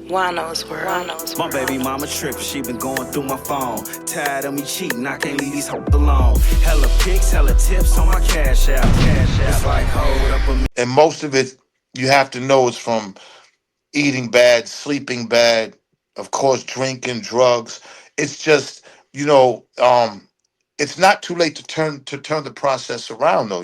Juan-O's world. My baby mama trippin', she been going through my phone. Tired of me cheating, I can't leave these hoes alone. Hella pics, hella tips on my cash app. It's like hold up a minute. And most of it, you have to know, is from eating bad, sleeping bad, of course, drinking, drugs. It's just, you know, it's not too late to turn the process around, though.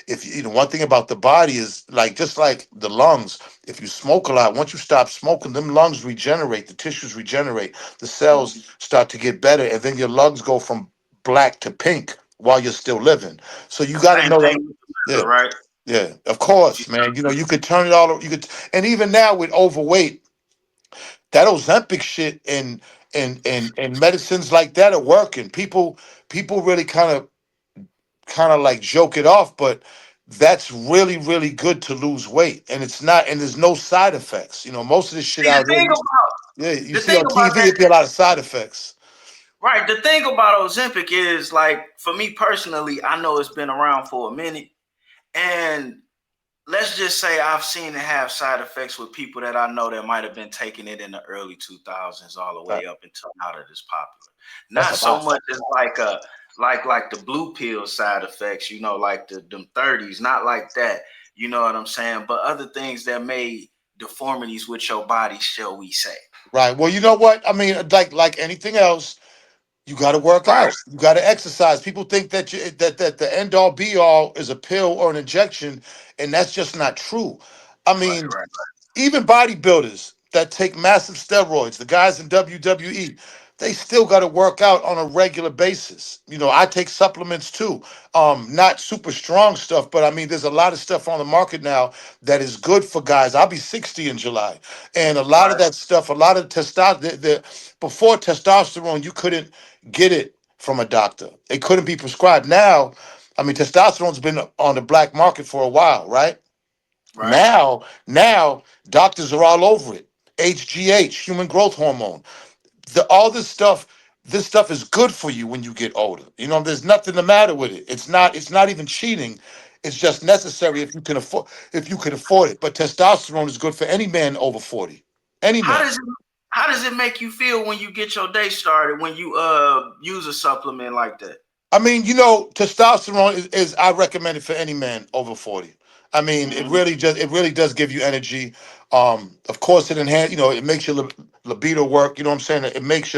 If one thing about the body is, like, just like the lungs. If you smoke a lot, once you stop smoking, them lungs regenerate, the tissues regenerate, the cells start to get better, and then your lungs go from black to pink while you're still living. So you got to Same know that. thing with the Yeah, liver, right? yeah, of course, man. You could turn it all. You could, and even now with overweight, that Ozempic shit and medicines like that are working. People really kind of like joke it off, but that's really really good to lose weight, and it's not. And there's no side effects. Most of this shit See, out here. Yeah, you the see thing on about TV, that, it be a lot of side effects. right? The thing about Ozempic is, like, for me personally, I know it's been around for a minute, and let's just say I've seen it have side effects with people that I know that might have been taking it in the early 2000s all the Right. way up until now that it's popular. That's Not a so lot. much as like like the blue pill side effects, like them 30s, not like that. You know what I'm saying? But other things that may deformities with your body, shall we say? Right. Well, you know what? I mean, like anything else, you got to work Right, out. You got to exercise. People think that the end all be all is a pill or an injection, and that's just not true. I right, mean, right. even bodybuilders that take massive steroids, the guys in WWE, they still got to work out on a regular basis. I take supplements too. Not super strong stuff, but I mean, there's a lot of stuff on the market now that is good for guys. I'll be 60 in July, and a lot of Right. that stuff, a lot of testosterone. Before testosterone, you couldn't get it from a doctor. It couldn't be prescribed. Now, I mean, testosterone's been on the black market for a while, right? Right. Now doctors are all over it. HGH, human growth hormone. All this stuff is good for you when you get older. There's nothing the matter with it. It's not even cheating. It's just necessary if you can afford it. But testosterone is good for any man over 40. Any How man. does it how does it make you feel when you get your day started when you use a supplement like that? I mean, testosterone is I recommend it for any man over 40. I mean, it Mhm. really does give you energy. Of course, it makes your libido work. You know what I'm saying? It makes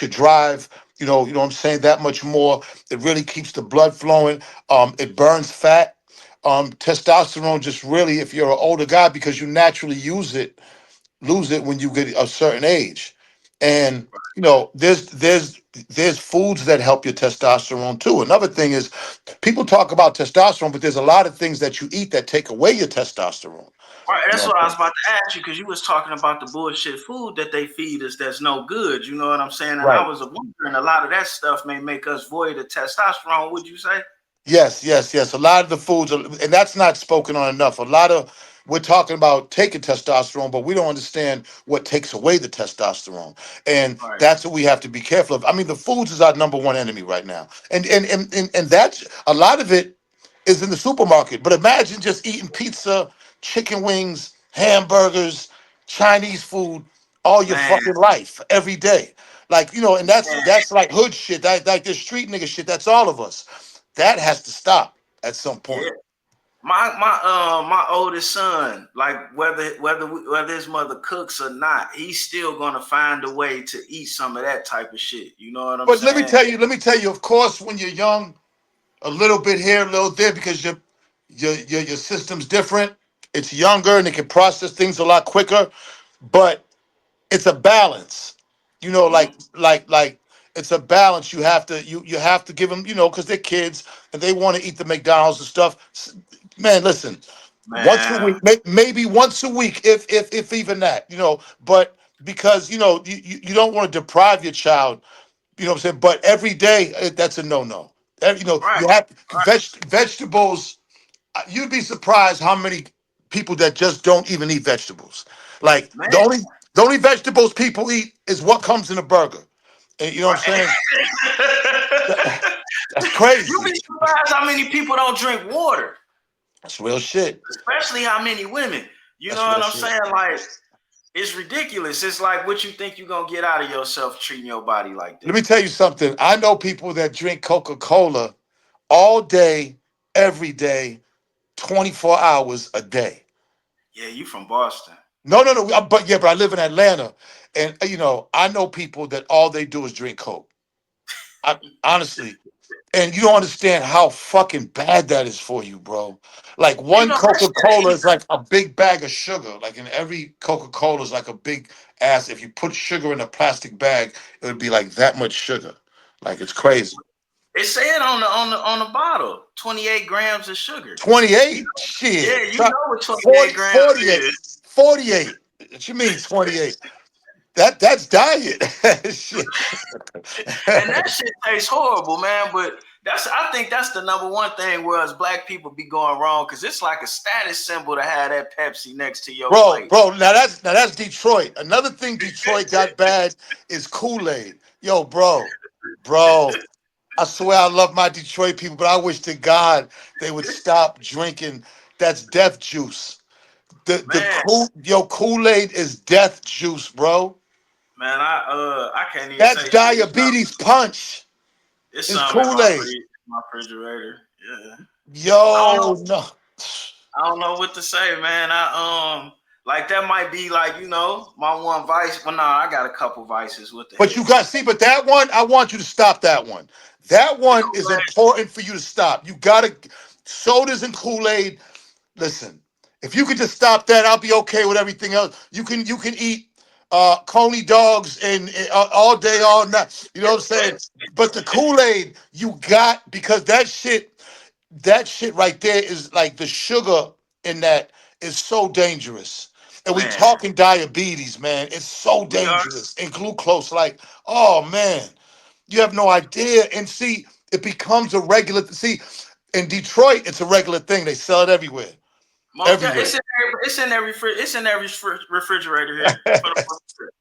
you drive. You know what I'm saying, that much more. It really keeps the blood flowing. It burns fat. Testosterone just really, if you're an older guy, because you naturally lose it when you get a certain age. And there's foods that help your testosterone too. Another thing is, people talk about testosterone, but there's a lot of things that you eat that take away your testosterone. Right, You that's know? what I was about to ask you because you was talking about the bullshit food that they feed us that's no good. You know what I'm saying? And I Right. was wondering, a lot of that stuff may make us void of testosterone. Would you say? Yes, yes, yes. A lot of the foods, and that's not spoken on enough. We're talking about taking testosterone, but we don't understand what takes away the testosterone, and Right. that's what we have to be careful of. I mean, the foods is our number one enemy right now, and that's a lot of it is in the supermarket. But imagine just eating pizza, chicken wings, hamburgers, Chinese food all your Man, fucking life, every day. Like, and that's man, that's like hood shit. That like this street nigga shit. That's all of us. That has to stop at some yeah. point. My oldest son, like whether his mother cooks or not, he's still gonna find a way to eat some of that type of shit. You know what I'm But let me saying? tell you, of course, when you're young, a little bit here, a little there, because your system's different. It's younger and it can process things a lot quicker. But it's a balance. Mhm. Like it's a balance. You have to give them, because they're kids and they want to eat the McDonald's and stuff. Man, listen, once a Man, week, maybe once a week, if even that, but because you don't want to deprive your child, what I'm saying, but every day, that's a no. right, You have right, vegetables. You'd be surprised how many people that just don't even eat vegetables. Like the man, only the only vegetables people eat is what comes in a burger. And you know what I'm saying? right. That's You crazy. be surprised how many people don't drink water. That's real shit. Especially how many women. You know That's real what I'm shit. saying? Like, it's ridiculous. It's like what you think you're gonna get out of yourself treating your body like Let that. me tell you something. I know people that drink Coca-Cola all day, every day, 24 hours a day. Yeah, you from Boston. No, no, no. But yeah, but I live in Atlanta, and I know people that all they do is drink Coke. I honestly, and you don't understand how fucking bad that is for you, bro. Like You one know that Coca-Cola shit. is like a big bag of sugar. Like in every Coca-Cola is like a big ass. If you put sugar in a plastic bag, it would be like that much sugar. Like it's crazy. It said on the bottle, 28 grams of sugar. 28. Yeah, Shit. you know what 28 40, grams 48. is. 48. What you mean 28? That's diet. Shit. And that shit tastes horrible, man. But I think that's the number one thing where us black people be going wrong because it's like a status symbol to have that Pepsi next to your Bro, plate. bro, now that's Detroit. Another thing Detroit got bad is Kool-Aid. Yo, bro, I swear I love my Detroit people, but I wish to God they would stop drinking. That's death juice. Man, Kool-Aid is death juice, bro. man, I can't even That's say shit. diabetes punch. It's Is something in Kool-Aid. my refrigerator. Yeah. I don't know. Yo, no. I don't know what to say, man. Like that might be like, my one vice. Well, nah, I got a couple vices. What the But you hell? got see, but that one, I want you to stop that one. That The one is Kool-Aid. important for you to stop. You gotta sodas and Kool-Aid. Listen, if you could just stop that, I'll be okay with everything else. You can eat coney dogs and all day, all night. You know what I'm saying? But the Kool-Aid, you got because that shit right there is like the sugar in that is so dangerous. And we Man, talking diabetes, man. It's so we are. dangerous. And glucose, like, oh man, you have no idea. And see, it becomes a regular. See, in Detroit, it's a regular thing. They sell it everywhere, It's everywhere. it's in every refrigerator here. For the most part.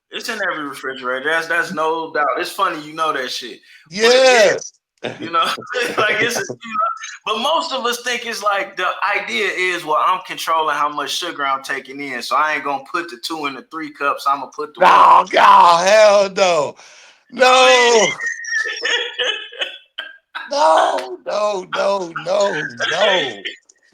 It's in every refrigerator. That's no doubt. It's funny, you know that shit. But yeah, Yeah. you know, like but most of us think it's like the idea is, well, I'm controlling how much sugar I'm taking in, so I ain't gonna put the 2 in the 3 cups. I'm gonna put the one. No, God, hell no, I no, mean, no.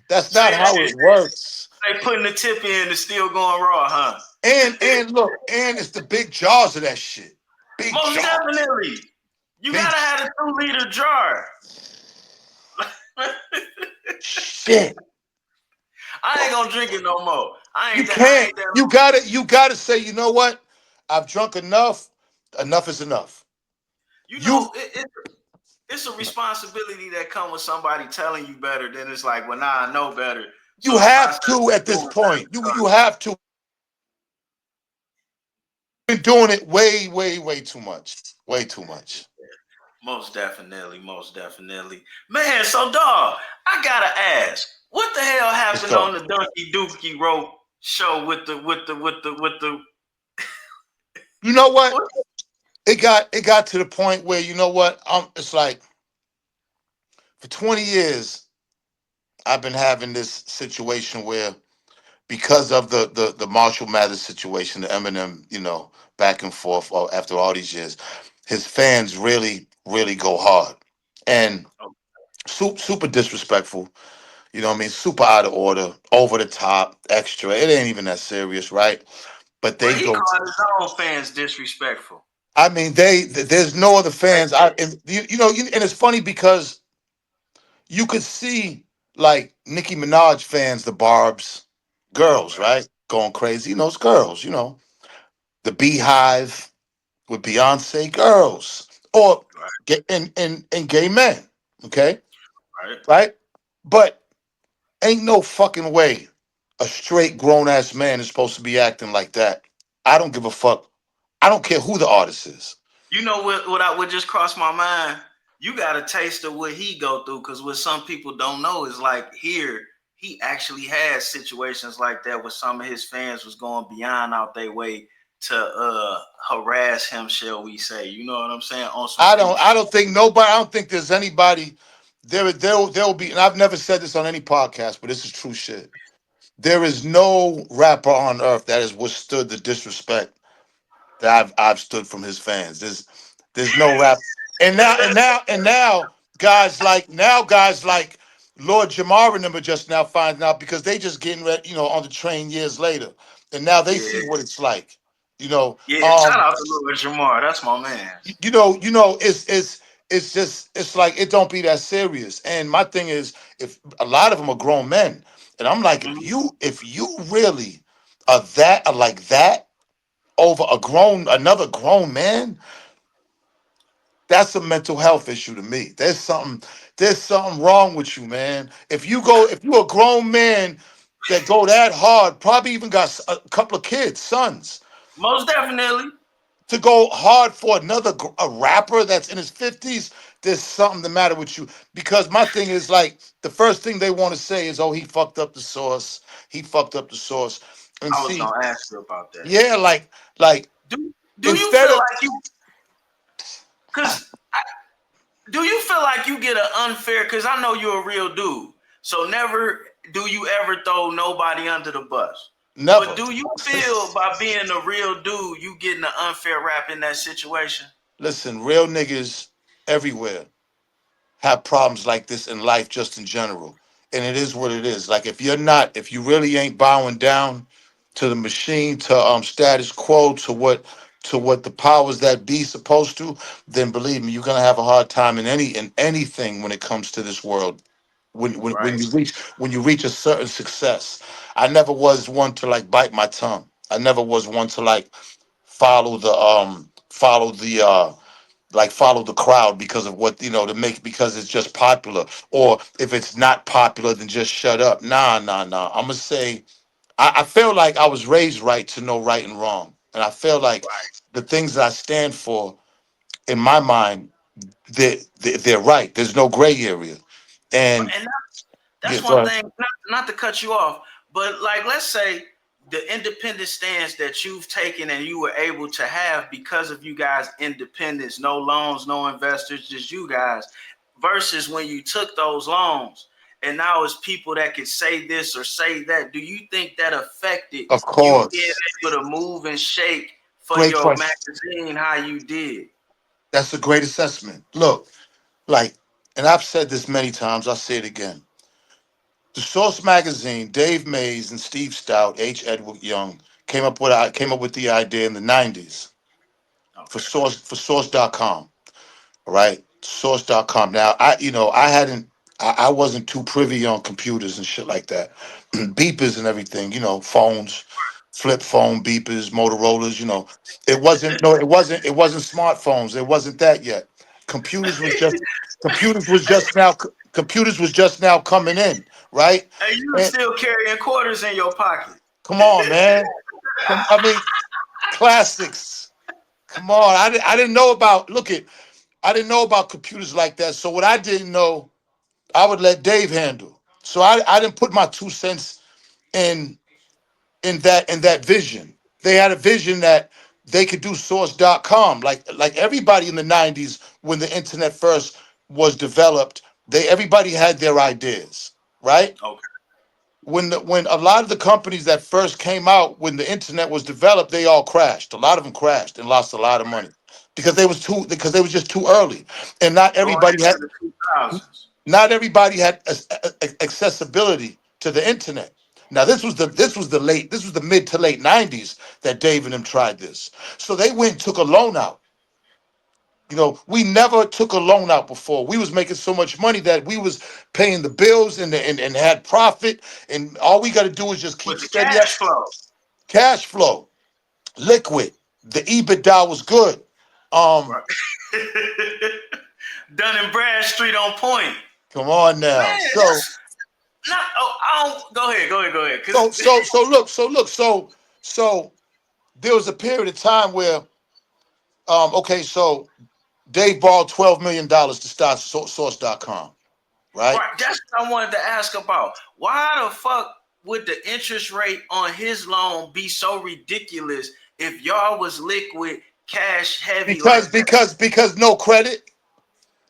That's say not how it works. they putting the tip in and still going raw, huh? And look, and it's the big jaws of that shit. Big Most jaws. definitely. You Big gotta have a 2-liter jar. shit. I ain't gonna drink it no more. You I can't. ain't that. You gotta say, you know what? I've drunk enough. Enough is enough. You You know, it's a responsibility that comes with somebody telling you better. Then it's like, well, nah, I know better. you So the have process to of at this doing better point. You have to been doing it way too much. Way too much. most definitely, most definitely, man. So, dog, I gotta ask, what the hell Let's happened go. on the Donkey Dookie Rope show with the You know what? what? It got to the point where you know what? It's like for 20 years I've been having this situation where because of the Marshall Mathers situation, the Eminem, back and forth after all these years, his fans really go hard and super disrespectful. You know what I mean? Super out of order, over the top, extra. It ain't even that serious, right? But Well, they he go. called his own fans disrespectful. I mean, there's no other fans. And it's funny because you could see like Nicki Minaj fans, the Barb's girls, Right, right, going crazy. It's girls. The Beehive with Beyonce, girls, or right, and gay men. Okay, right. right, but ain't no fucking way a straight grown ass man is supposed to be acting like that. I don't give a fuck. I don't care who the artist is. You know what just crossed my mind? You got a taste of what he go through, because what some people don't know is like here he actually had situations like that where some of his fans was going beyond out their way to harass him, shall we say? You know what I'm saying? On some I street don't. I shit. don't think nobody. I don't think there's anybody There'll be, and I've never said this on any podcast, but this is true shit. There is no rapper on earth that has withstood the disrespect that I've stood from his fans. There's no rap, and now guys like Lord Jamar and them are just now finding out because they just getting ready, on the train years later, and now they Yeah, see what it's like. You know, yeah. Shout um, out to Louis Jamar. That's my man. it's like it don't be that serious. And my thing is, if a lot of them are grown men, and I'm like, Mhm. if you really are like that over another grown man, that's a mental health issue to me. There's something wrong with you, man. If you're a grown man that go that hard, probably even got a couple of kids, sons, Most definitely. to go hard for a rapper that's in his 50s, there's something the matter with you. Because my thing is like the first thing they want to say is, oh, he fucked up the source. He fucked up the source. And I was see, gonna ask you about that. yeah, like Do you instead feel of like you? Cause do you feel like you get an unfair? Cause I know you're a real dude. So never do you ever throw nobody under the bus. But never. do you feel by being a real dude, you getting an unfair rap in that situation? Listen, real niggas everywhere have problems like this in life just in general. And it is what it is. Like if you really ain't bowing down to the machine, to status quo, to what the powers that be supposed to, then believe me, you're gonna have a hard time in anything when it comes to this world. When Right. you reach a certain success. I never was one to like bite my tongue. I never was one to like follow the crowd because of what to make because it's just popular, or if it's not popular then just shut up. Nah, I'm gonna say I feel like I was raised right to know right and wrong, and I feel like the things that I stand for in my mind, they're right. There's no gray area. Right. And And yeah, that's go one ahead. thing, not to cut you off, but like let's say the independent stance that you've taken and you were able to have because of you guys' independence, no loans, no investors, just you guys, versus when you took those loans and now it's people that could say this or say that. Do you think that affected Of you being course. able to move and shake for Great your question. magazine how you did? That's a great assessment. Look, like, and I've said this many times, I'll say it again. The Source magazine, Dave Mays and Steve Stout, H. Edward Young came up with the idea in the 90s for Okay. Source.com. All right. Source.com. Now I wasn't too privy on computers and shit like that. Beepers and everything, phones, flip phone beepers, Motorola's, it wasn't smartphones. It wasn't that yet. Computers was just computers was just now computers was just now coming in, right? And you were And still carrying quarters in your pocket. come on, man. I mean, classics. Come on. I didn't know about I didn't know about computers like that. So what I didn't know, I would let Dave handle. So I didn't put my 2 cents in in that vision. They had a vision that they could do source.com. Like everybody in the 90s when the internet first was developed, everybody had their ideas, right? Okay. When a lot of the companies that first came out when the internet was developed, they all crashed. A lot of them crashed and lost a lot of money because they was just too early, and Going into the 2000s. not everybody had accessibility to the internet. Now this was the mid to late 90s that Dave and them tried this. So they went and took a loan out. We never took a loan out before. We was making so much money that we was paying the bills and had profit. And all we got to do is just keep With the steady up cash flow. cash flow, liquid. The EBITDA was good. Um, Right. Dun and Bradstreet on point. Come on now. Man, that's not. Oh, I don't. Go ahead. Cause So there was a period of time where, okay, so Dave borrowed $12 million to start Source.com, right? right, that's what I wanted to ask about. Why the fuck would the interest rate on his loan be so ridiculous if y'all was liquid, cash heavy Because like that? because because no credit.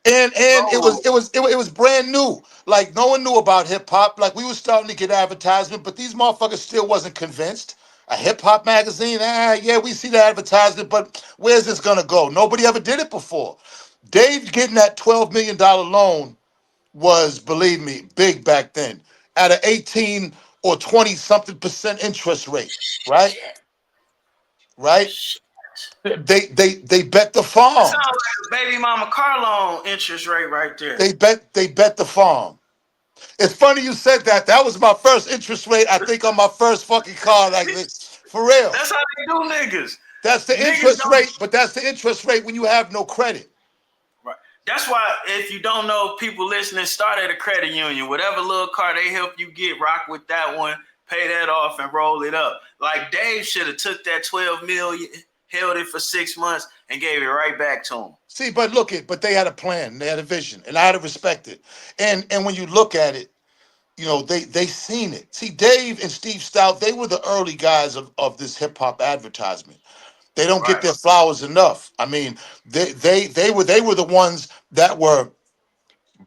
And No. it was brand new. Like no one knew about hip hop. Like we were starting to get advertisement, but these motherfuckers still wasn't convinced. A hip hop magazine, yeah, we see the advertisement, but where's this gonna go? Nobody ever did it before. Dave getting that $12 million loan was, believe me, big back then. At an 18 or 20 something percent interest rate, right? Right? Shit. They bet the That farm. sounds like a baby mama car loan interest rate right there. They bet the farm. It's funny you said that. That was my first interest rate, I think, on my first fucking car. Like this, for real. That's how they do niggas. That's the Niggas interest don't. rate, but that's the interest rate when you have no credit. Right. That's why if you don't know, people listening, start at a credit union. Whatever little car they help you get, rock with that one, pay that off, and roll it up. Like Dave should have took that 12 million, held it for 6 months, and gave it right back to him. See, but look it, but they had a plan, they had a vision, and I had to respect it. And when you look at it, they seen it. See, Dave and Steve Stout, they were the early guys of this hip hop advertisement. They don't get Right. their flowers enough. I mean, they were the ones that were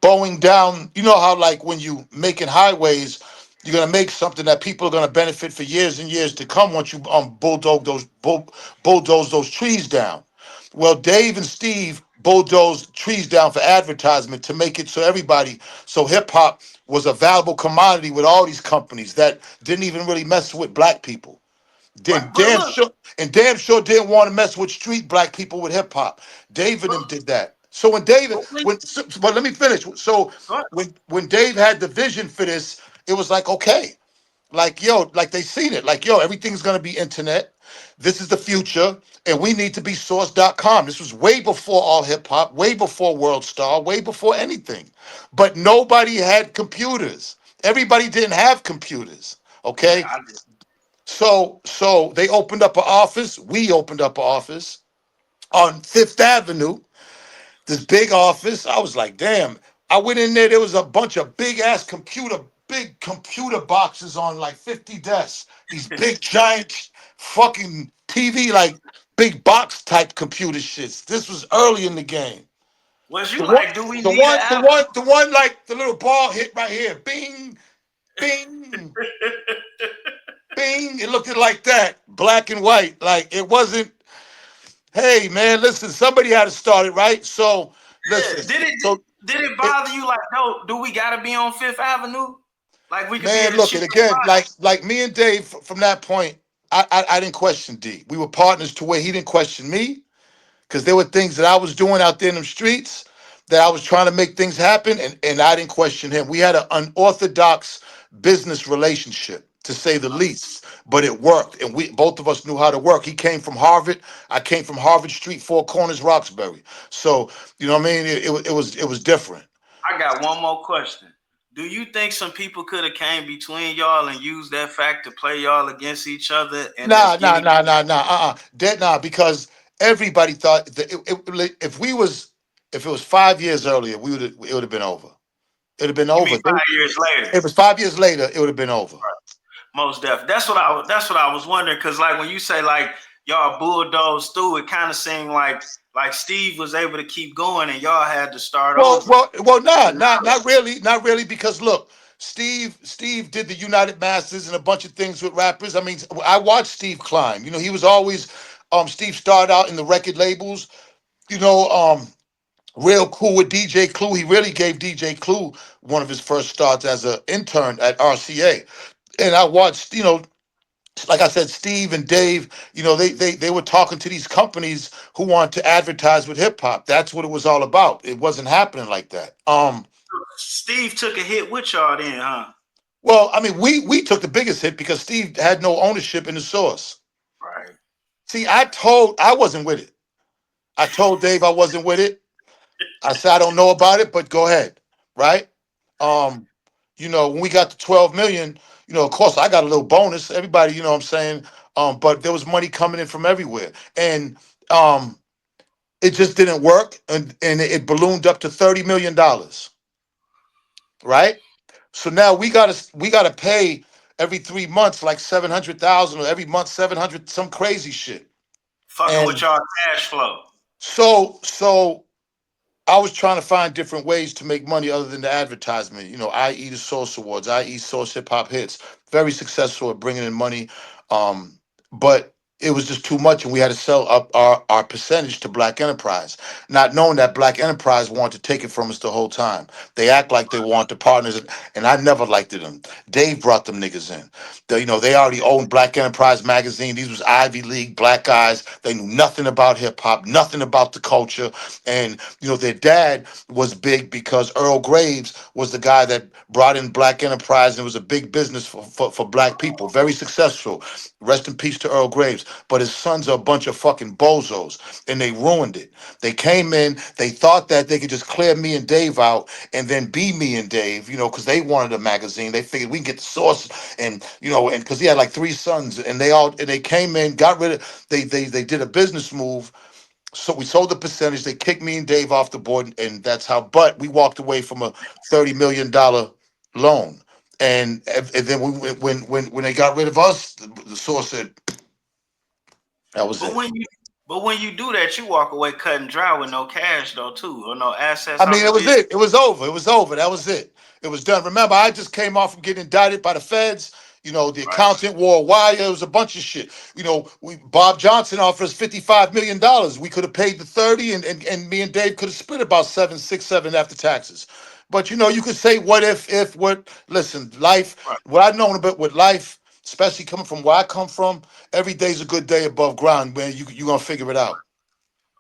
bowing down. You know how like when you making highways, you're gonna make something that people are gonna benefit for years and years to come once you bulldoze those trees down. Well, Dave and Steve bulldozed trees down for advertisement to make it so everybody, so hip hop was a valuable commodity with all these companies that didn't even really mess with black people. Right. Then But damn look, sure and damn sure didn't want to mess with street black people with hip hop. Dave and them but, did that. So when David, but when, but let me finish. So go ahead. when Dave had the vision for this, it was like okay, like yo, like they seen it, like yo, everything's gonna be internet. This is the future, and we need to be source.com. This was way before all hip hop, way before World Star, way before anything. But nobody had computers. Everybody didn't have computers. Yeah, Okay, I did. so they opened up an office. We opened up an office on Fifth Avenue. This big office. I was like, damn. I went in there. There was a bunch of big computer boxes on like 50 desks. These big giant fucking TV, like big box type computer shits. This was early in the game. Was The you one, like, do we the need an one, the app? one, the one, like the little ball hit right here. Bing, bing, bing. It looked like that, black and white. Like it wasn't. Hey man, listen, somebody had to start it, right? So Yeah. listen, so Did it it, bother you? Like, no, do we gotta be on Fifth Avenue? Like we could be man, at a look, and cheaper again, spot. like me and Dave from that point, I didn't question D. We were partners to where he didn't question me because there were things that I was doing out there in the streets that I was trying to make things happen, and I didn't question him. We had an unorthodox business relationship, to say the least, but it worked, and we both of us knew how to work. He came from Harvard, I came from Harvard Street, Four Corners, Roxbury. So you know what I mean? It was different. I got one more question. Do you think some people could have came between y'all and used that fact to play y'all against each other and that's Nah, nah, giving nah, you nah, nah. Dead nah, because everybody thought that if it was 5 years earlier, it would have been over. It would have been you mean over. 5 years later? It was 5 years later, it would have been over. Most definitely. That's what I was wondering. Cause like when you say like y'all bulldozed through, it kind of seemed like Steve was able to keep going and y'all had to start Well, over. well, well, nah, But now not really, because look, Steve did the United Masters and a bunch of things with rappers. I mean, I watched Steve climb. He was always Steve started out in the record labels, you know, real cool with DJ Clue. He really gave DJ Clue one of his first starts as an intern at RCA. And I watched, like I said, Steve and Dave, they were talking to these companies who wanted to advertise with hip hop. That's what it was all about. It wasn't happening like that. Steve took a hit with y'all then, huh? Well, I mean, we took the biggest hit because Steve had no ownership in the source. Right. See, I wasn't with it. I told Dave I wasn't with it. I said I don't know about it, but go ahead, right? Um, when we got to 12 million, of course I got a little bonus. Everybody, you know what I'm saying? But there was money coming in from everywhere. And um it just didn't work, and it ballooned up to $30 million, right? So now we gotta pay every 3 months like 700,000, or every month 700, some crazy shit. Fucking with And y'all cash flow. so I was trying to find different ways to make money other than the advertisement. I.e. the Source Awards, i.e. Source Hip Hop Hits. Very successful at bringing in money, but it was just too much, and we had to sell up our percentage to Black Enterprise, not knowing that Black Enterprise wanted to take it from us the whole time. They act like they want the partners, and I never liked them. Dave brought them niggas in. They already owned Black Enterprise magazine. These was Ivy League black guys. They knew nothing about hip hop, nothing about the culture, and their dad was big because Earl Graves was the guy that brought in Black Enterprise, and it was a big business for black people. Very successful. Rest in peace to Earl Graves. But his sons are a bunch of fucking bozos, and they ruined it. They came in, they thought that they could just clear me and Dave out and then be me and Dave, because they wanted a magazine. They figured we can get the Source, and because he had like three sons, and they came in, got rid of, they did a business move. So we sold the percentage. They kicked me and Dave off the board, and that's how. But we walked away from a $30 million loan, and then when they got rid of us, the Source said that was But it. when you do that, you walk away cut and dry with no cash though too, or no assets I out mean, the it was business. it. It was over. It was over. That was it. It was done. Remember, I just came off from getting indicted by the feds. The Right. accountant wore a wire. It was a bunch of shit. Bob Johnson offered us $55 million. We could have paid the 30, and me and Dave could have split about 7, 6, 7 after taxes. But you could say what if what. Listen, life. Right. What I've known about with life, especially coming from where I come from, every day's a good day above ground. Man, you gonna figure it out.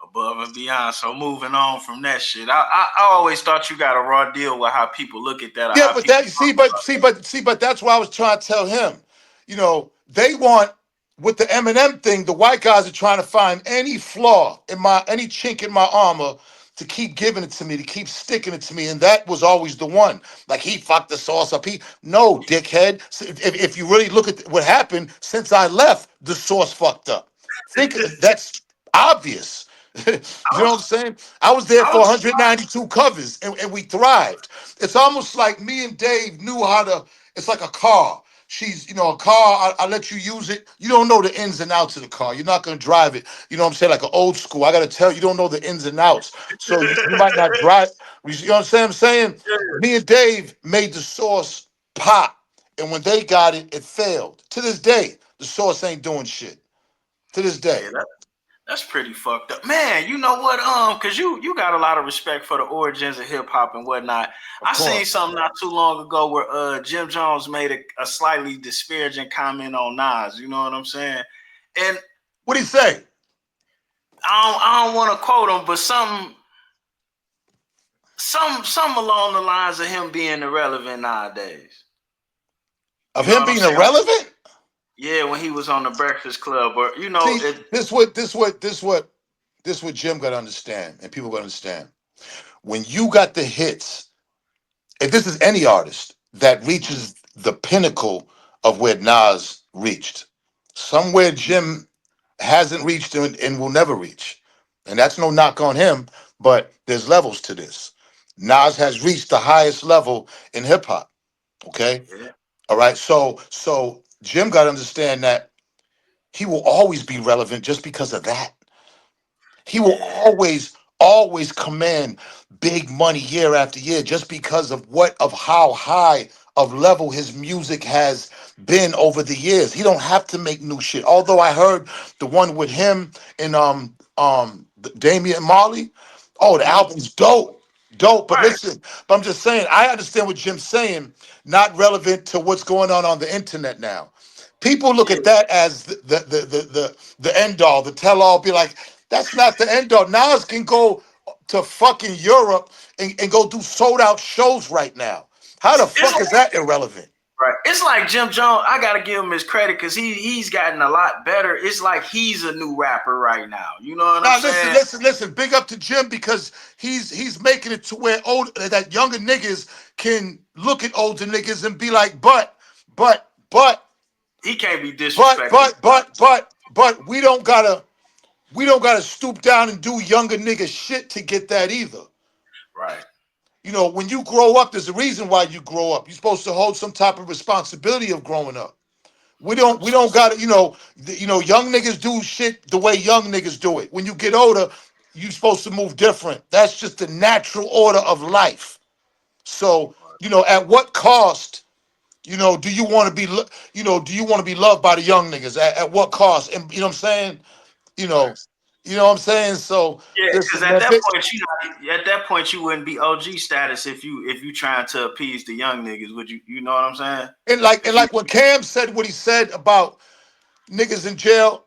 Above and beyond. So moving on from that shit, I always thought you got a raw deal with how people look at that or Yeah, how but people that talk about but that's why I was trying to tell him. They want with the Eminem thing. The white guys are trying to find any flaw in any chink in my armor to keep giving it to me, to keep sticking it to me, and that was always the one. Like he fucked the Source up. No, dickhead. If you really look at what happened since I left, the Source fucked up. Think it. that's obvious. You I know what was, I'm saying? I was there I for was surprised. 192 covers, and we thrived. It's almost like me and Dave knew how to. It's like a car. A car. I let you use it. You don't know the ins and outs of the car. You're not gonna drive it. You know what I'm saying? Like an old school. I gotta tell you, you don't know the ins and outs. So you might not drive. You know what I'm saying? Me and Dave made the Source pop, and when they got it, it failed. To this day, the Source ain't doing shit. To this day, Yeah, that's pretty fucked up, man. You know what? Cause you got a lot of respect for the origins of hip hop and whatnot. of I seen course. something not too long ago where Jim Jones made a slightly disparaging comment on Nas. You know what I'm saying? And What do you say? I don't want to quote him, but some along the lines of him being irrelevant nowadays. Of You know him what I'm being saying? irrelevant? Yeah, when he was on the Breakfast Club, or See, it. this what Jim got to understand, and people got to understand. When you got the hits, if this is any artist that reaches the pinnacle of where Nas reached, somewhere Jim hasn't reached and will never reach. And that's no knock on him, but there's levels to this. Nas has reached the highest level in hip hop. Okay. Yeah, All right. So Jim got to understand that he will always be relevant just because of that. He will yeah, always command big money year after year just because of how high of level his music has been over the years. He don't have to make new shit. Although I heard the one with him and Damian Marley. Oh, the mhm. album's dope. Dope. But Right, listen, but I'm just saying, I understand what Jim's saying, not relevant to what's going on the internet now. People look yeah. at that as the end all, the tell all. Be like, that's not the end all. Nas can go to fucking Europe and go do sold out shows right now. How the It's fuck is that irrelevant? right. It's like Jim Jones. I gotta give him his credit because he's gotten a lot better. It's like he's a new rapper right now. You know what I'm Now listen, saying? listen, listen. Big up to Jim because he's making it to where that younger niggas can look at older niggas and be like, but, but, He can't be but, disrespected. but, but, but, but we don't gotta stoop down and do younger nigga shit to get that either. Right. When you grow up, there's a reason why you grow up. You're supposed to hold some type of responsibility of growing up. We don't got to, young niggas do shit the way young niggas do it. When you get older, You're supposed to move different. That's just the natural order of life. So, at what cost, do you want to be, do you want to be loved by the young niggas? At what cost? And you know what I'm saying? You know, Right. you know what I'm saying? So, Yeah, because listen, at man, that point you wouldn't be OG status if you trying to appease the young niggas. Would you? You know what I'm saying? and If you like when Cam said what he said about niggas in jail,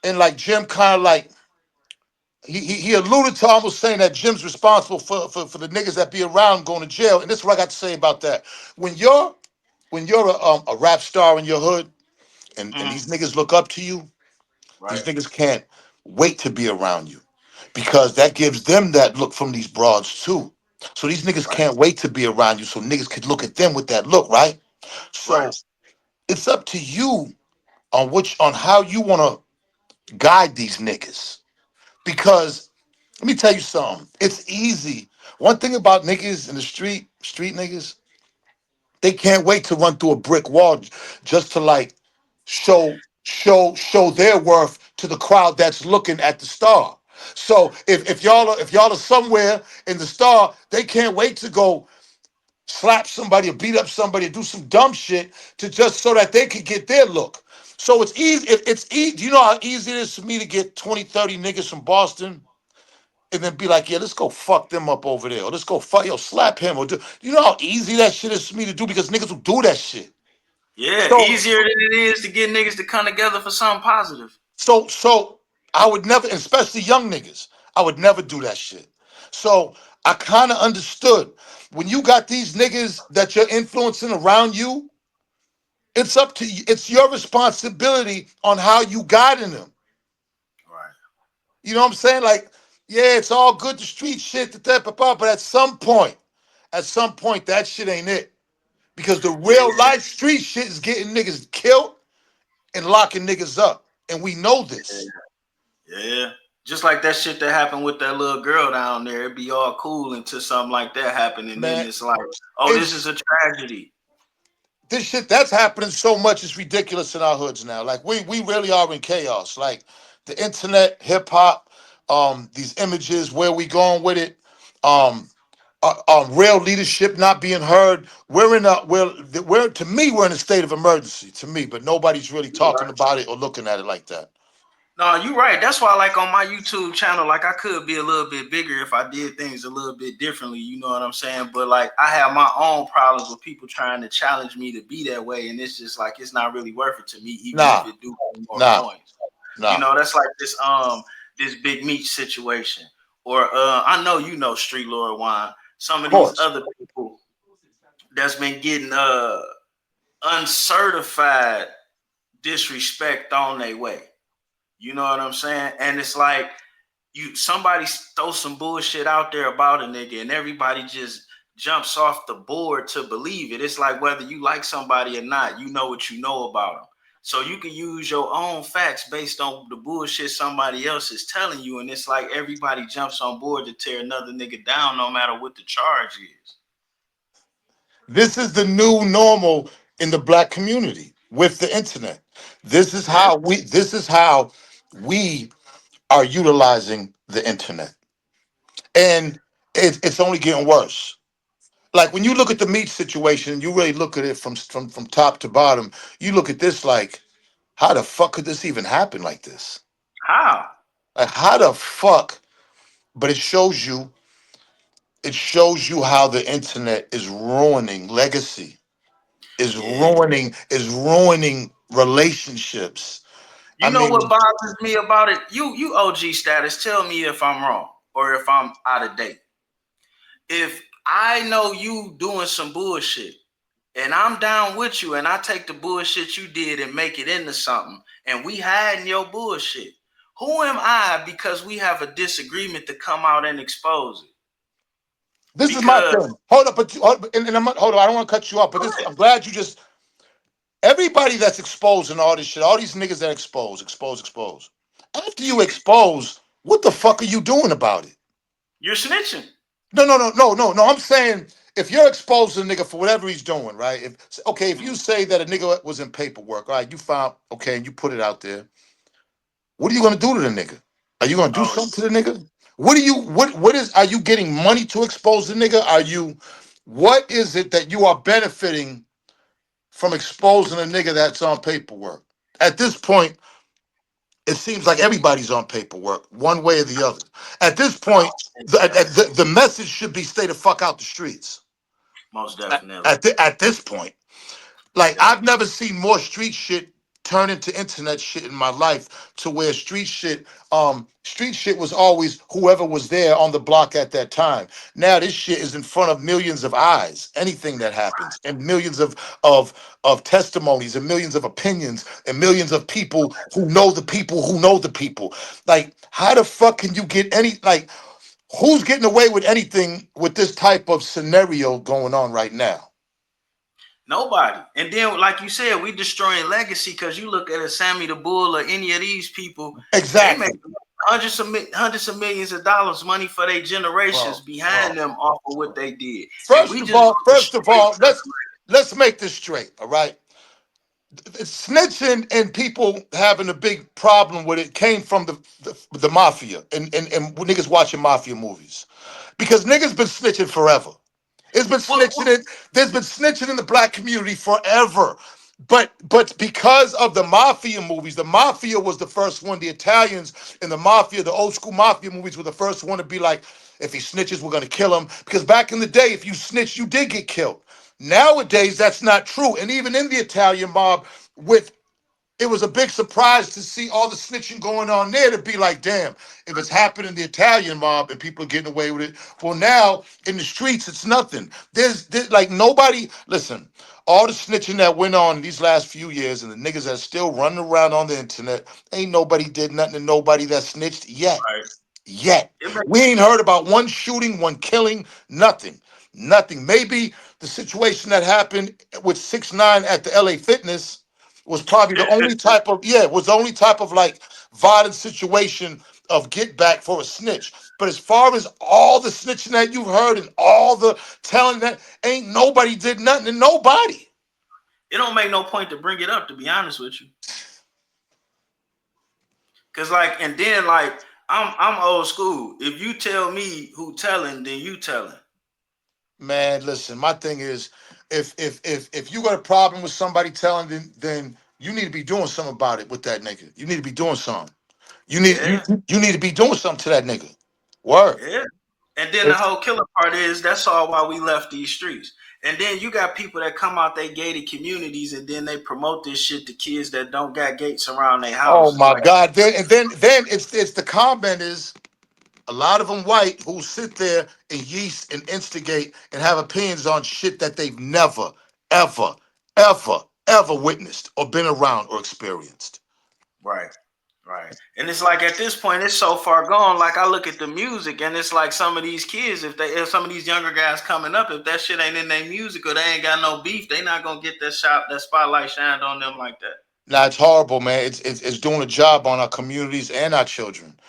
and like Jim kind of like he alluded to almost saying that Jim's responsible for the niggas that be around going to jail. And this is what I got to say about that. When you're a rap star in your hood, and Mhm. these niggas look up to you, these Right, niggas can't wait to be around you because that gives them that look from these broads too. So these niggas right, can't wait to be around you, so niggas could look at them with that look, right? So right. it's up to you on how you want to guide these niggas. Because let me tell you something. It's easy. One thing about niggas in the street niggas, they can't wait to run through a brick wall just to like show their worth to the crowd that's looking at the star. So if y'all are somewhere in the star, they can't wait to go slap somebody or beat up somebody or do some dumb shit to just so that they could get their look. So it's easy. It's easy. Do you know how easy it is for me to get 20, 30 niggas from Boston and then be like, yeah, let's go fuck them up over there. Or let's go slap him. Or you know how easy that shit is for me to do because niggas will do that shit. Yeah, So, easier than it is to get niggas to come together for something positive. so I would never, especially young niggas, I would never do that shit. So I kind of understood when you got these niggas that you're influencing around you, it's up to you. It's your responsibility on how you guiding them. Right. You know what I'm saying? Like, yeah, it's all good, the street shit, but at some point, that shit ain't it. Because the real Yeah, life street shit is getting niggas killed and locking niggas up. And we know this. yeah. Just like that shit that happened with that little girl down there, it'd be all cool until something like that happened, and then Man, it's like, oh, this is it's a tragedy. this shit that's happening so much, it's ridiculous in our hoods now. Like we really are in chaos. Like the internet, hip hop, these images, where we going with it, um, real leadership not being heard. We're to me, we're in a state of emergency. To me, but nobody's really talking about it or looking at it like that. No, you're right. That's why, like on my YouTube channel, like I could be a little bit bigger if I did things a little bit differently. You know what I'm saying? But like, I have my own problems with people trying to challenge me to be that way, and it's just like it's not really worth it to me, even if Nah, it do bring more nah, coins. You nah. know, that's like this Big Meech situation, or I know you know Street Lord Wine. Some Of of these course. other people that's been getting uncertified disrespect on their way. You know what I'm saying? And it's like somebody throw some bullshit out there about a nigga and everybody just jumps off the board to believe it. It's like whether you like somebody or not, you know what you know about them. So you can use your own facts based on the bullshit somebody else is telling you. And it's like everybody jumps on board to tear another nigga down no matter what the charge is. This is the new normal in the black community with the internet. This is Yeah. how we are utilizing the internet. And it's only getting worse. Like when you look at the meat situation, you really look at it from top to bottom. You look at this like, how the fuck could this even happen like this? How? Like how the fuck? But it shows you how the internet is ruining legacy, Yeah. is ruining relationships. I You know what mean, bothers me about it? You OG status. Tell me if I'm wrong or if I'm out of date. If I know you doing some bullshit and I'm down with you and I take the bullshit you did and make it into something and we hiding your bullshit, who am I because we have a disagreement to come out and expose it? this is my Because thing. Hold up, and hold on. I don't want to cut you off, but this. I'm glad you just. Everybody that's exposing all this shit, all these niggas that expose. After you expose, what the fuck are you doing about it? you're snitching. No. I'm saying if you're exposing a nigga for whatever he's doing, right? If you Mhm. say that a nigga was in paperwork, all right, you found okay, and you put it out there. What are you gonna do to the nigga? Are you gonna do Oh, something to the nigga? What is, are you getting money to expose the nigga? Are you, what is it that you are benefiting from exposing a nigga that's on paperwork? At this point, it seems like everybody's on paperwork, one way or the other. At this point, the message should be stay the fuck out the streets. Most At, definitely. at this point, like Yeah. I've never seen more street shit turn into internet shit in my life, to where street shit was always whoever was there on the block at that time. Now this shit is in front of millions of eyes, anything that happens, and millions of testimonies, and millions of opinions, and millions of people who know the people who know the people. Like, how the fuck can you get any, like, who's getting away with anything with this type of scenario going on right now? Nobody. And then, like you said, we destroying legacy because you look at a Sammy the Bull or any of these people, they make Exactly. hundreds of millions of dollars money for their generations Bro, bro. behind them off of what they did. And First we of just all, going first of straight all, to the let's make this straight, all right? Snitching and people having a big problem with it came from the mafia, and niggas watching mafia movies, because niggas been snitching forever. It's been snitching well, in, there's been snitching in the black community forever. But because of the mafia movies, the mafia was the first one. The Italians and the mafia, the old school mafia movies, were the first one to be like, if he snitches, we're gonna kill him. Because back in the day, if you snitched, you did get killed. Nowadays, that's not true. And even in the Italian mob, with, it was a big surprise to see all the snitching going on there, to be like, damn, if it's happening in the Italian mob and people are getting away with it. Well, now in the streets, it's nothing. There's like nobody, listen, all the snitching that went on these last few years, and the niggas that are still running around on the internet, ain't nobody did nothing to nobody that snitched yet. right. Yet. It makes We ain't heard about one shooting, one killing, nothing. Nothing. Maybe the situation that happened with 6ix9ine at the LA Fitness was probably the only type of, yeah, it was the only type of like violent situation of get back for a snitch. But as far as all the snitching that you've heard and all the telling, that ain't nobody did nothing to nobody. it don't make no point to bring it up, to be honest with you. Cause like, and then like, I'm old school. If you tell me who telling, then you telling. Man, listen, my thing is, if you got a problem with somebody telling, then you need to be doing something about it with that nigga. You need to be doing something. You need you Yeah, you need to be doing something to that nigga. Word. yeah. And then the whole killer part is that's all why we left these streets. And then you got people that come out they gated communities and then they promote this shit to kids that don't got gates around their Oh houses. my Like, God. Then it's the comment is, a lot of them white who sit there and yeast and instigate and have opinions on shit that they've never, ever, ever, ever witnessed or been around or experienced. right, right. And it's like at this point, it's so far gone. Like I look at the music and it's like some of these kids, if some of these younger guys coming up, if that shit ain't in their music or they ain't got no beef, they not gonna get that spotlight shined on them like that. Now it's horrible, man. It's doing a job on our communities and our children.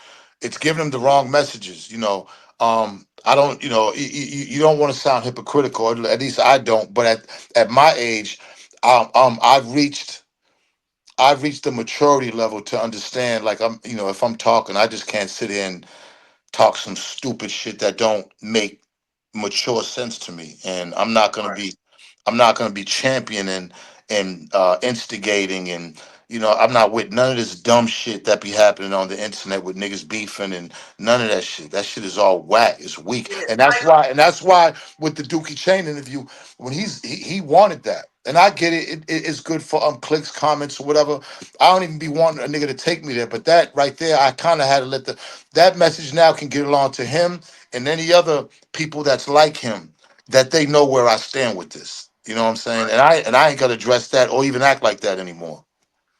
It's giving them the wrong messages. I don't, you don't want to sound hypocritical, or at least I don't. But at my age, I've reached the maturity level to understand. Like, if I'm talking, I just can't sit here and talk some stupid shit that don't make mature sense to me. And Right. I'm not gonna be championing and instigating, and I'm not with none of this dumb shit that be happening on the internet with niggas beefing and none of that shit. That shit is all whack. It's weak. Yeah, And that's why with the Dookie Chain interview, when he wanted that. And I get it. It's good for clicks, comments, or whatever. I don't even be wanting a nigga to take me there. But that right there, I kind of had to let that message now can get along to him and any other people that's like him, that they know where I stand with this. You know what I'm saying? right. And I ain't gotta address that or even act like that anymore.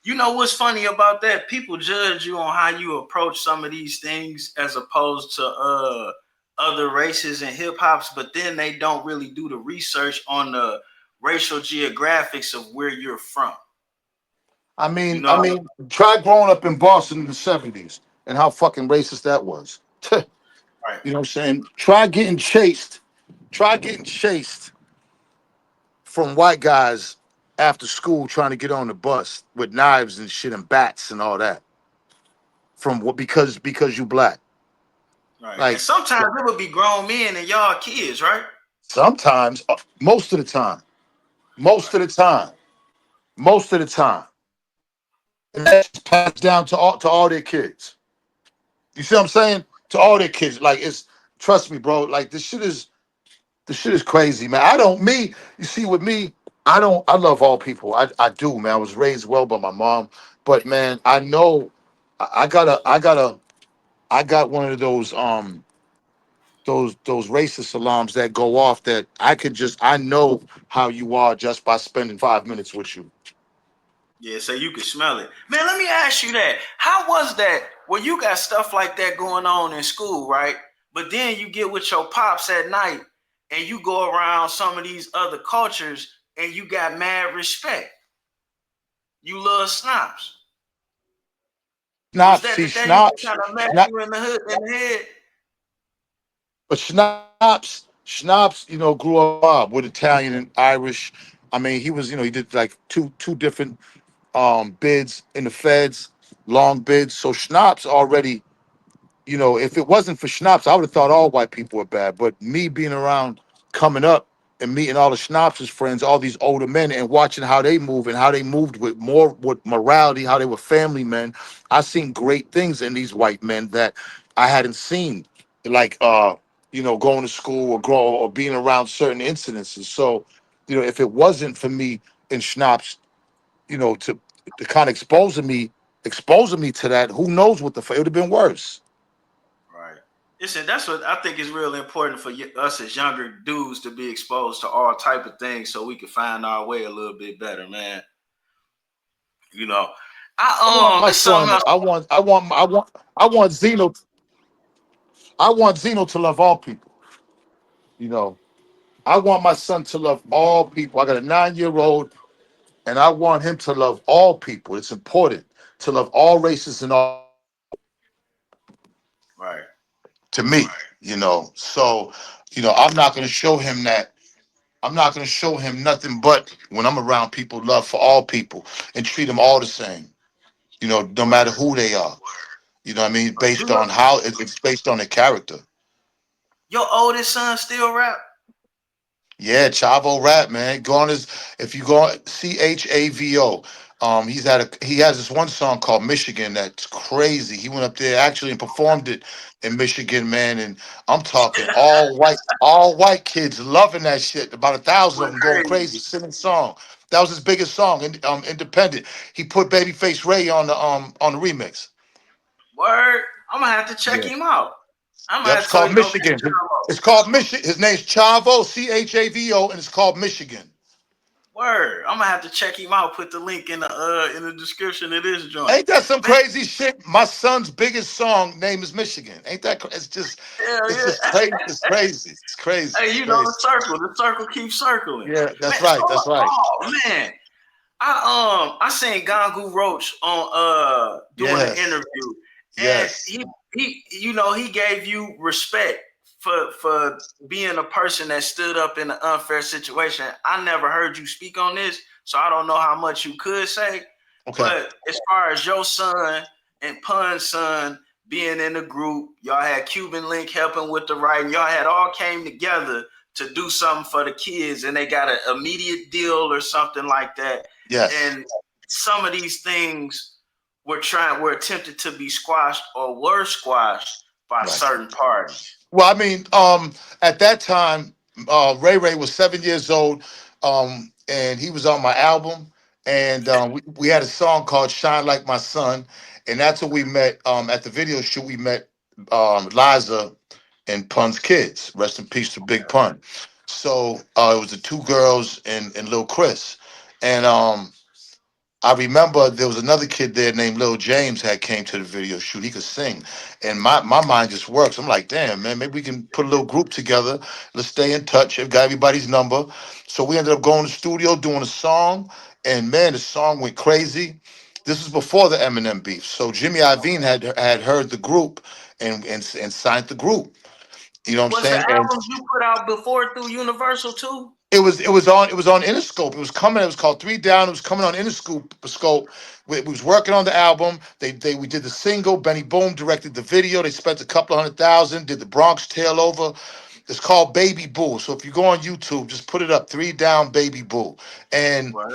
You know what's funny about that? People judge you on how you approach some of these things as opposed to other races and hip hops, but then they don't really do the research on the racial geographics of where you're from. I You mean, I know, mean, try growing up in Boston in the '70s and how fucking racist that was. You right? know what I'm saying? Try getting chased from white guys after school trying to get on the bus with knives and shit and bats and all that from what, because you black. Right. And Like sometimes it would be grown men and y'all kids, right? sometimes, most of the time, most of Right. the time, most of the time, and that's passed down to all their kids. You see what I'm saying? To all their kids, like it's trust me, bro. Like this shit is crazy, man. I don't me. You see, with me, I don't. I love all people. I do, man. I was raised well by my mom, but man, I know I got one of those racist alarms that go off that I know how you are just by spending 5 minutes with you. Yeah, so you can smell it. Man, let me ask you that. How was that? Well, you got stuff like that going on in school, right? But then you get with your pops at night and you go around some of these other cultures and you got mad respect. You love snobs. Was Schnapps, that see, that used to schnapps, kind of mess schnapp, you in the hood in the head? but schnapps, grew up with Italian and Irish. I mean, he did like two different bids in the feds, long bids. So schnapps already, if it wasn't for schnapps, I would have thought all white people were bad. But me being around, coming up and meeting all the schnapps' friends, all these older men, and watching how they move and how they moved with morality, how they were family men, I seen great things in these white men that I hadn't seen, like going to school or being around certain incidences. So, if it wasn't for me and schnapps, to kind of exposing me to that, who knows what it would have been worse. Right. Listen, that's what I think is really important for us as younger dudes to be exposed to all type of things so we can find our way a little bit better, man. You know, I want my it's something son. else. I want Zeno. I want Zeno to love all people. You know, I want my son to love all people. I got a 9-year-old, and I want him to love all people. It's important to love all races and all Right. to me. So I'm not going to show him that. I'm not going to show him nothing but when I'm around people, love for all people and treat them all the same. No matter Word. who they are. You know what I mean? Do Based your, on how it's based on their character. your oldest son still rap? Yeah, Chavo rap, man. Go on his if you go on Chavo, he has this one song called Michigan that's crazy. He went up there actually and performed it in Michigan, man. And I'm talking all white kids loving that shit. About 1,000 of Went them going crazy. crazy, singing song. That was his biggest song, independent. He put Babyface Ray on the remix. Word. I'm gonna have to check Yeah. him out. I'm gonna Yep, have it's to so called he gonna be a Michigan. combo. It's called Michigan. His name's Chavo, Chavo, and it's called Michigan. Word. I'm gonna have to check him out. Put the link in the description of this joint. Ain't that some Man, crazy shit? My son's biggest song name is Michigan. Ain't that? hell It's just yeah. crazy. It's crazy. It's crazy. Hey, It's you know crazy. the circle keeps circling. Yeah, Man, that's so right. That's right. oh man, I seen Gangu Roach on doing an Yes. interview, and Yes. he gave you respect for being a person that stood up in an unfair situation. I never heard you speak on this, so I don't know how much you could say. Okay. But as far as your son and Pun's son being in the group, y'all had Cuban Link helping with the writing, y'all had all came together to do something for the kids, and they got an immediate deal or something like that. Yes. And some of these things were attempted to be squashed or were squashed by Right. certain parties. Well, I mean, at that time, Ray Ray was 7 years old, and he was on my album, and we had a song called "Shine Like My Sun," and that's what we met at the video shoot. We met Liza and Pun's kids. Rest in peace to Big Pun. So it was the two girls and Lil Chris, and I remember there was another kid there named Lil James had came to the video shoot. He could sing. And my mind just works. I'm like, damn, man, maybe we can put a little group together. Let's stay in touch. I've got everybody's number. So we ended up going to the studio, doing a song. And man, the song went crazy. This was before the Eminem beef. So Jimmy Iovine had heard the group and signed the group. You know what I'm Was the saying? And albums you put out before through Universal too? it was on Interscope. It was coming. It was called Three Down. It was coming on Interscope. Scope. We was working on the album. We did the single. Benny Boom directed the video. They spent a couple of $100,000. Did the Bronx Tail Over. It's called Baby Boo. So if you go on YouTube, just put it up. Three Down Baby Boo. And Right.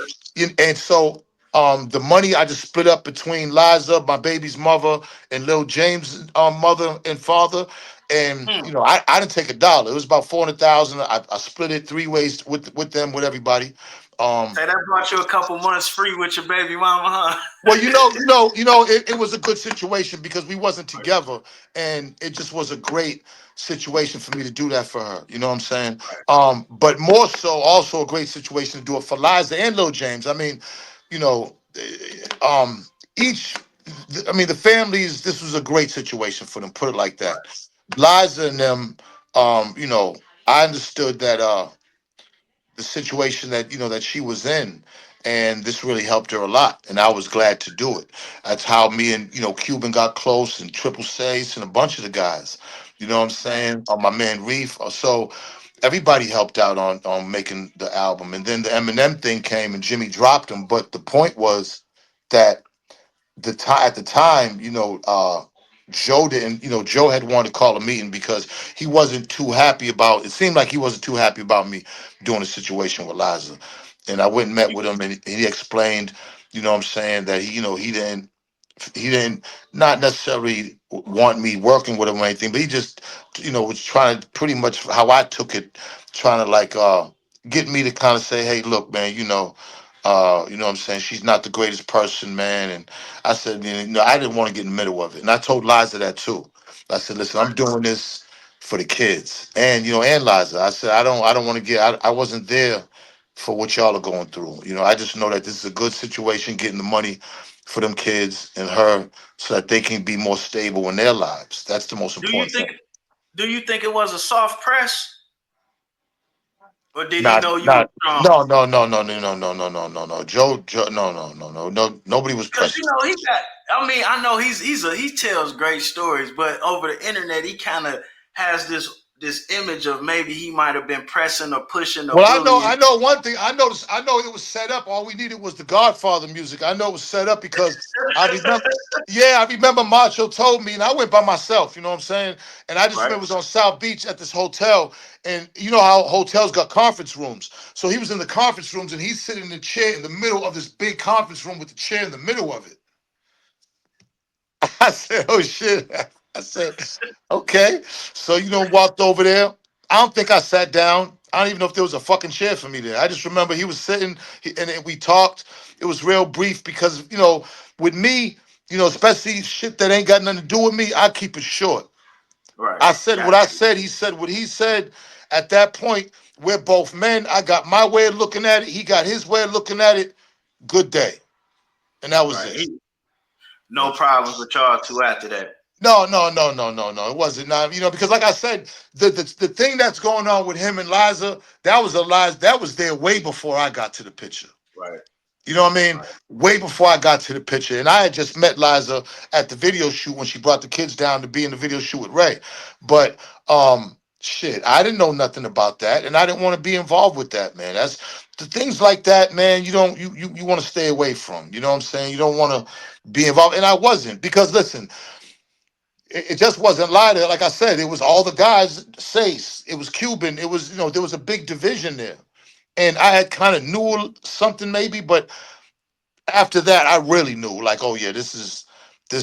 so the money I just split up between Liza, my baby's mother, and Lil James' mother and father. And Hmm. I didn't take a dollar. It was about 400,000. I split it three ways with them, with everybody. Um, Say that brought you a couple months free with your baby mama, huh? well, it was a good situation because we wasn't together, and it just was a great situation for me to do that for her. You know what I'm saying? But more so, also a great situation to do it for Liza and Lil James. I mean, you know, each. I mean, the families. This was a great situation for them. Put it like that. Liza and them. You know, I understood that. The situation that that she was in, and this really helped her a lot, and I was glad to do it. That's how me and Cuban got close, and Triple Sace and a bunch of the guys, you know what I'm saying, my man Reef. So everybody helped out on making the album, and then the Eminem thing came and Jimmy dropped him. But the point was that at the time, Joe didn't, Joe had wanted to call a meeting because he wasn't too happy about. It seemed like he wasn't too happy about me doing a situation with Liza, and I went and met with him, and he explained, what I'm saying, that he didn't not necessarily want me working with him or anything, but he just was trying to, pretty much how I took it, trying to like get me to kind of say, hey, look, man, what I'm saying, she's not the greatest person, man. And I said, I didn't want to get in the middle of it, and I told Liza that too. I said, listen, I'm doing this for the kids, and and Liza. I said, I don't want to get. I wasn't there for what y'all are going through. I just know that this is a good situation, getting the money for them kids and her, so that they can be more stable in their lives. That's the most Do you important think thing. do you think it was a soft press? Or did he Not, know you were not, strong? no, no, no, no, no, no, no, no, no, no, no. Joe, no, no, no, no, no. Nobody was Because pressing. he got. I mean, I know he tells great stories, but over the internet, he kind of has this image of maybe he might have been pressing or pushing or Well, I know, bullying. I know one thing. I noticed. I know it was set up. All we needed was the Godfather music. I know it was set up because I remember. Yeah, I remember Macho told me, and I went by myself. You know what I'm saying? And I just Right, remember it was on South Beach at this hotel, and you know how hotels got conference rooms. So he was in the conference rooms, and he's sitting in the chair in the middle of this big conference room with the chair in the middle of it. I said, "Oh shit!" I said, "Okay." So walked over there. I don't think I sat down. I don't even know if there was a fucking chair for me there. I just remember he was sitting, and then we talked. It was real brief because with me, especially shit that ain't got nothing to do with me, I keep it short. right. I said what Got I you. said. He said what he said. At that point, we're both men. I got my way of looking at it. He got his way of looking at it. Good day, and that was Right. it. No problems with y'all two after that. No, no, no, no, no, no. It wasn't. Not, because like I said, the thing that's going on with him and Liza, that was a Liza. That was there way before I got to the picture. Right, You know what I mean? right. Way before I got to the picture. And I had just met Liza at the video shoot when she brought the kids down to be in the video shoot with Ray. But shit, I didn't know nothing about that. And I didn't want to be involved with that, man. That's the things like that, man, you don't you want to stay away from. You know what I'm saying? You don't want to be involved. And I wasn't, because listen, it just wasn't lighter. Like I said, it was all the guys, Sace, it was Cuban, it was, there was a big division there. And I had kind of knew something maybe, but after that, I really knew, like, oh yeah, this is,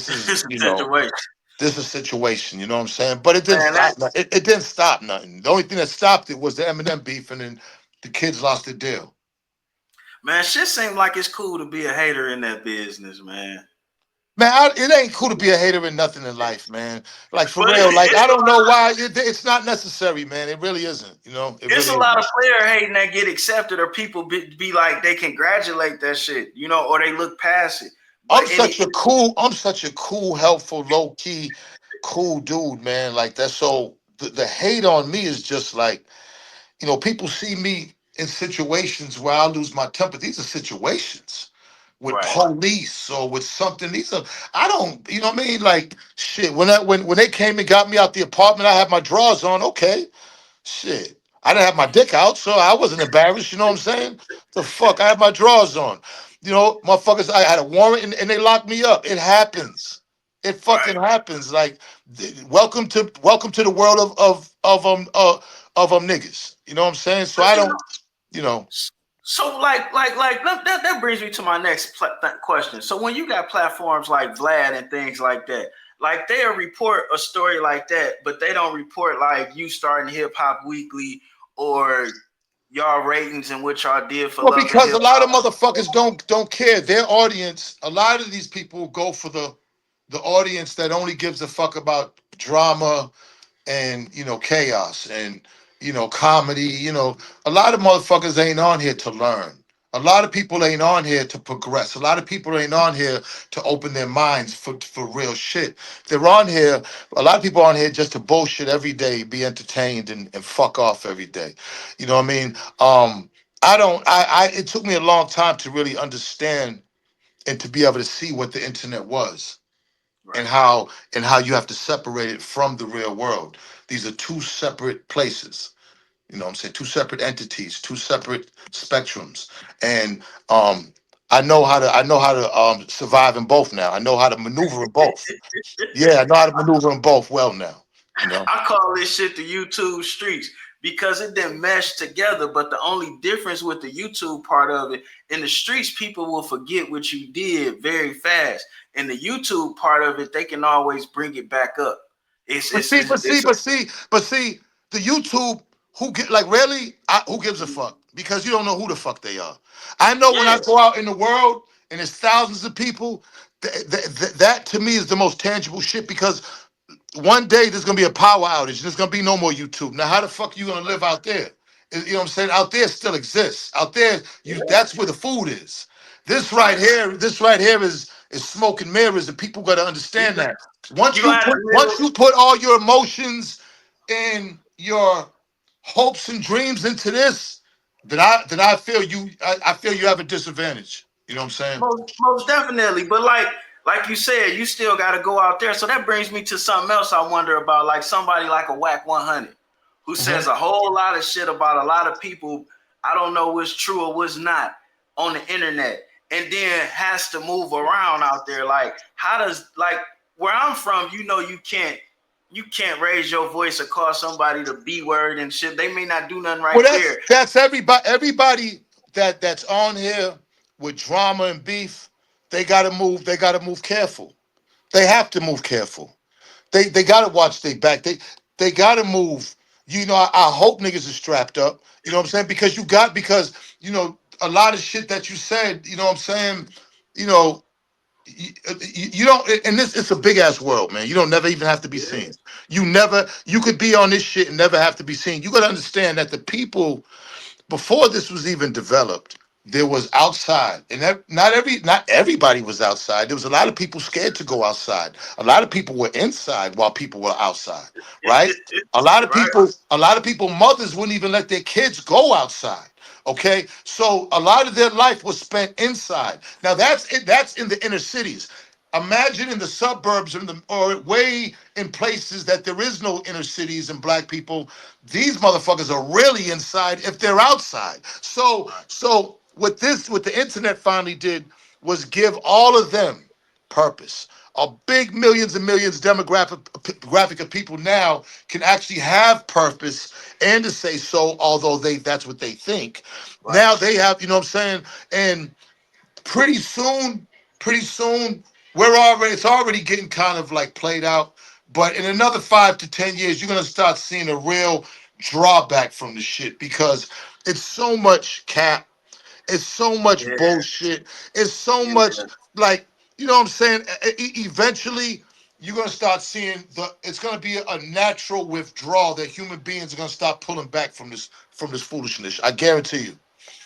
It's a situation, this is a situation, you know what I'm saying? But it didn't man. stop, it didn't stop nothing. The only thing that stopped it was the Eminem beef, and then the kids lost their deal. Shit seems like it's cool to be a hater in that business, man. Man, it ain't cool to be a hater in nothing in life, man. Like, for But real, like, I don't know why, it's not necessary, man. It really isn't, it it's really a lot isn't. of player hating that get accepted, or people be like they congratulate that shit, or they look past it. But I'm such a cool, helpful, low key, cool dude, man. Like, that's so the hate on me is just like, people see me in situations where I lose my temper. These are situations with right, police or with something. These are, I don't, you know what I mean? Like, shit. When they came and got me out the apartment, I had my drawers on. Okay, shit. I didn't have my dick out, so I wasn't embarrassed. You know what I'm saying? The fuck, I had my drawers on. You know, motherfuckers. I had a warrant, and they locked me up. It happens. It fucking Right. happens. Like, welcome to the world of niggas. You know what I'm saying? So But I you don't. know, You know. so that brings me to my next question. So when you got platforms like Vlad and things like that, like they'll report a story like that, but they don't report like you starting Hip Hop Weekly or y'all ratings and what y'all did for Well, Love and because a Hip lot of Hop. motherfuckers don't care. Their audience, a lot of these people go for the audience that only gives a fuck about drama and chaos and comedy. A lot of motherfuckers ain't on here to learn. A lot of people ain't on here to progress. A lot of people ain't on here to open their minds for real shit. They're on here. A lot of people on here just to bullshit every day, be entertained, and fuck off every day. You know what I mean? I don't. It took me a long time to really understand and to be able to see what the internet was and Right. how you have to separate it from the real world. These are two separate places. You know what I'm saying? Two separate entities, two separate spectrums. And I know how to survive in both now. I know how to maneuver in both. Yeah, I know how to maneuver in both well now. You know? I call this shit the YouTube streets because it didn't mesh together. But the only difference with the YouTube part of it, in the streets, people will forget what you did very fast. In the YouTube part of it, they can always bring it back up. It's But it's see, it's, but see, it's but see, but see, the YouTube, who gives a fuck? Because you don't know who the fuck they are. I know when yeah, I go out in the world and there's thousands of people, that to me is the most tangible shit because one day there's gonna be a power outage. There's gonna be no more YouTube. Now, how the fuck are you gonna live out there? You know what I'm saying? Out there still exists. Out there, that's where the food is. right. This right here is smoke and mirrors, and people gotta understand that. You gonna have to Once live. you put all your emotions and your hopes and dreams into this, then I feel I feel you have a disadvantage. You know what I'm saying? Most definitely, but like you said, you still got to go out there. So that brings me to something else I wonder about, like somebody like a Whack 100, who Mhm. says a whole lot of shit about a lot of people. I don't know what's true or what's not on the internet, and then has to move around out there. Like, how does like where I'm from? You can't raise your voice or call somebody the B word and shit. They may not do nothing Well, right that's there. that's everybody. Everybody that's on here with drama and beef, they gotta move. They gotta move careful. They have to move careful. They gotta watch their back. They gotta move. I hope niggas are strapped up. You know what I'm saying? Because a lot of shit that you said. You know what I'm saying? You know. You don't, and this it's a big ass world, man. You don't never even have to be Yeah. seen. You could be on this shit and never have to be seen. You got to understand that the people before this was even developed, there was outside, and not everybody was outside. There was a lot of people scared to go outside. A lot of people were inside while people were outside, right? Right. A lot of people, mothers wouldn't even let their kids go outside. Okay, so a lot of their life was spent inside. Now that's it. That's in the inner cities. Imagine in the suburbs or way in places that there is no inner cities and black people, these motherfuckers are really inside if they're outside. So what the internet finally did was give all of them purpose. A big millions and millions graphic of people now can actually have purpose and to say so, although that's what they think. Right. Now they have, you know what I'm saying? And pretty soon, pretty soon, it's already getting kind of like played out. But in another 5 to 10 years, you're gonna start seeing a real drawback from the shit because it's so much cap, it's so much Yeah. bullshit, it's so much Yeah. like you know what I'm saying. Eventually, you're gonna start seeing it's gonna be a natural withdrawal that human beings are gonna start pulling back from this foolishness. I guarantee you.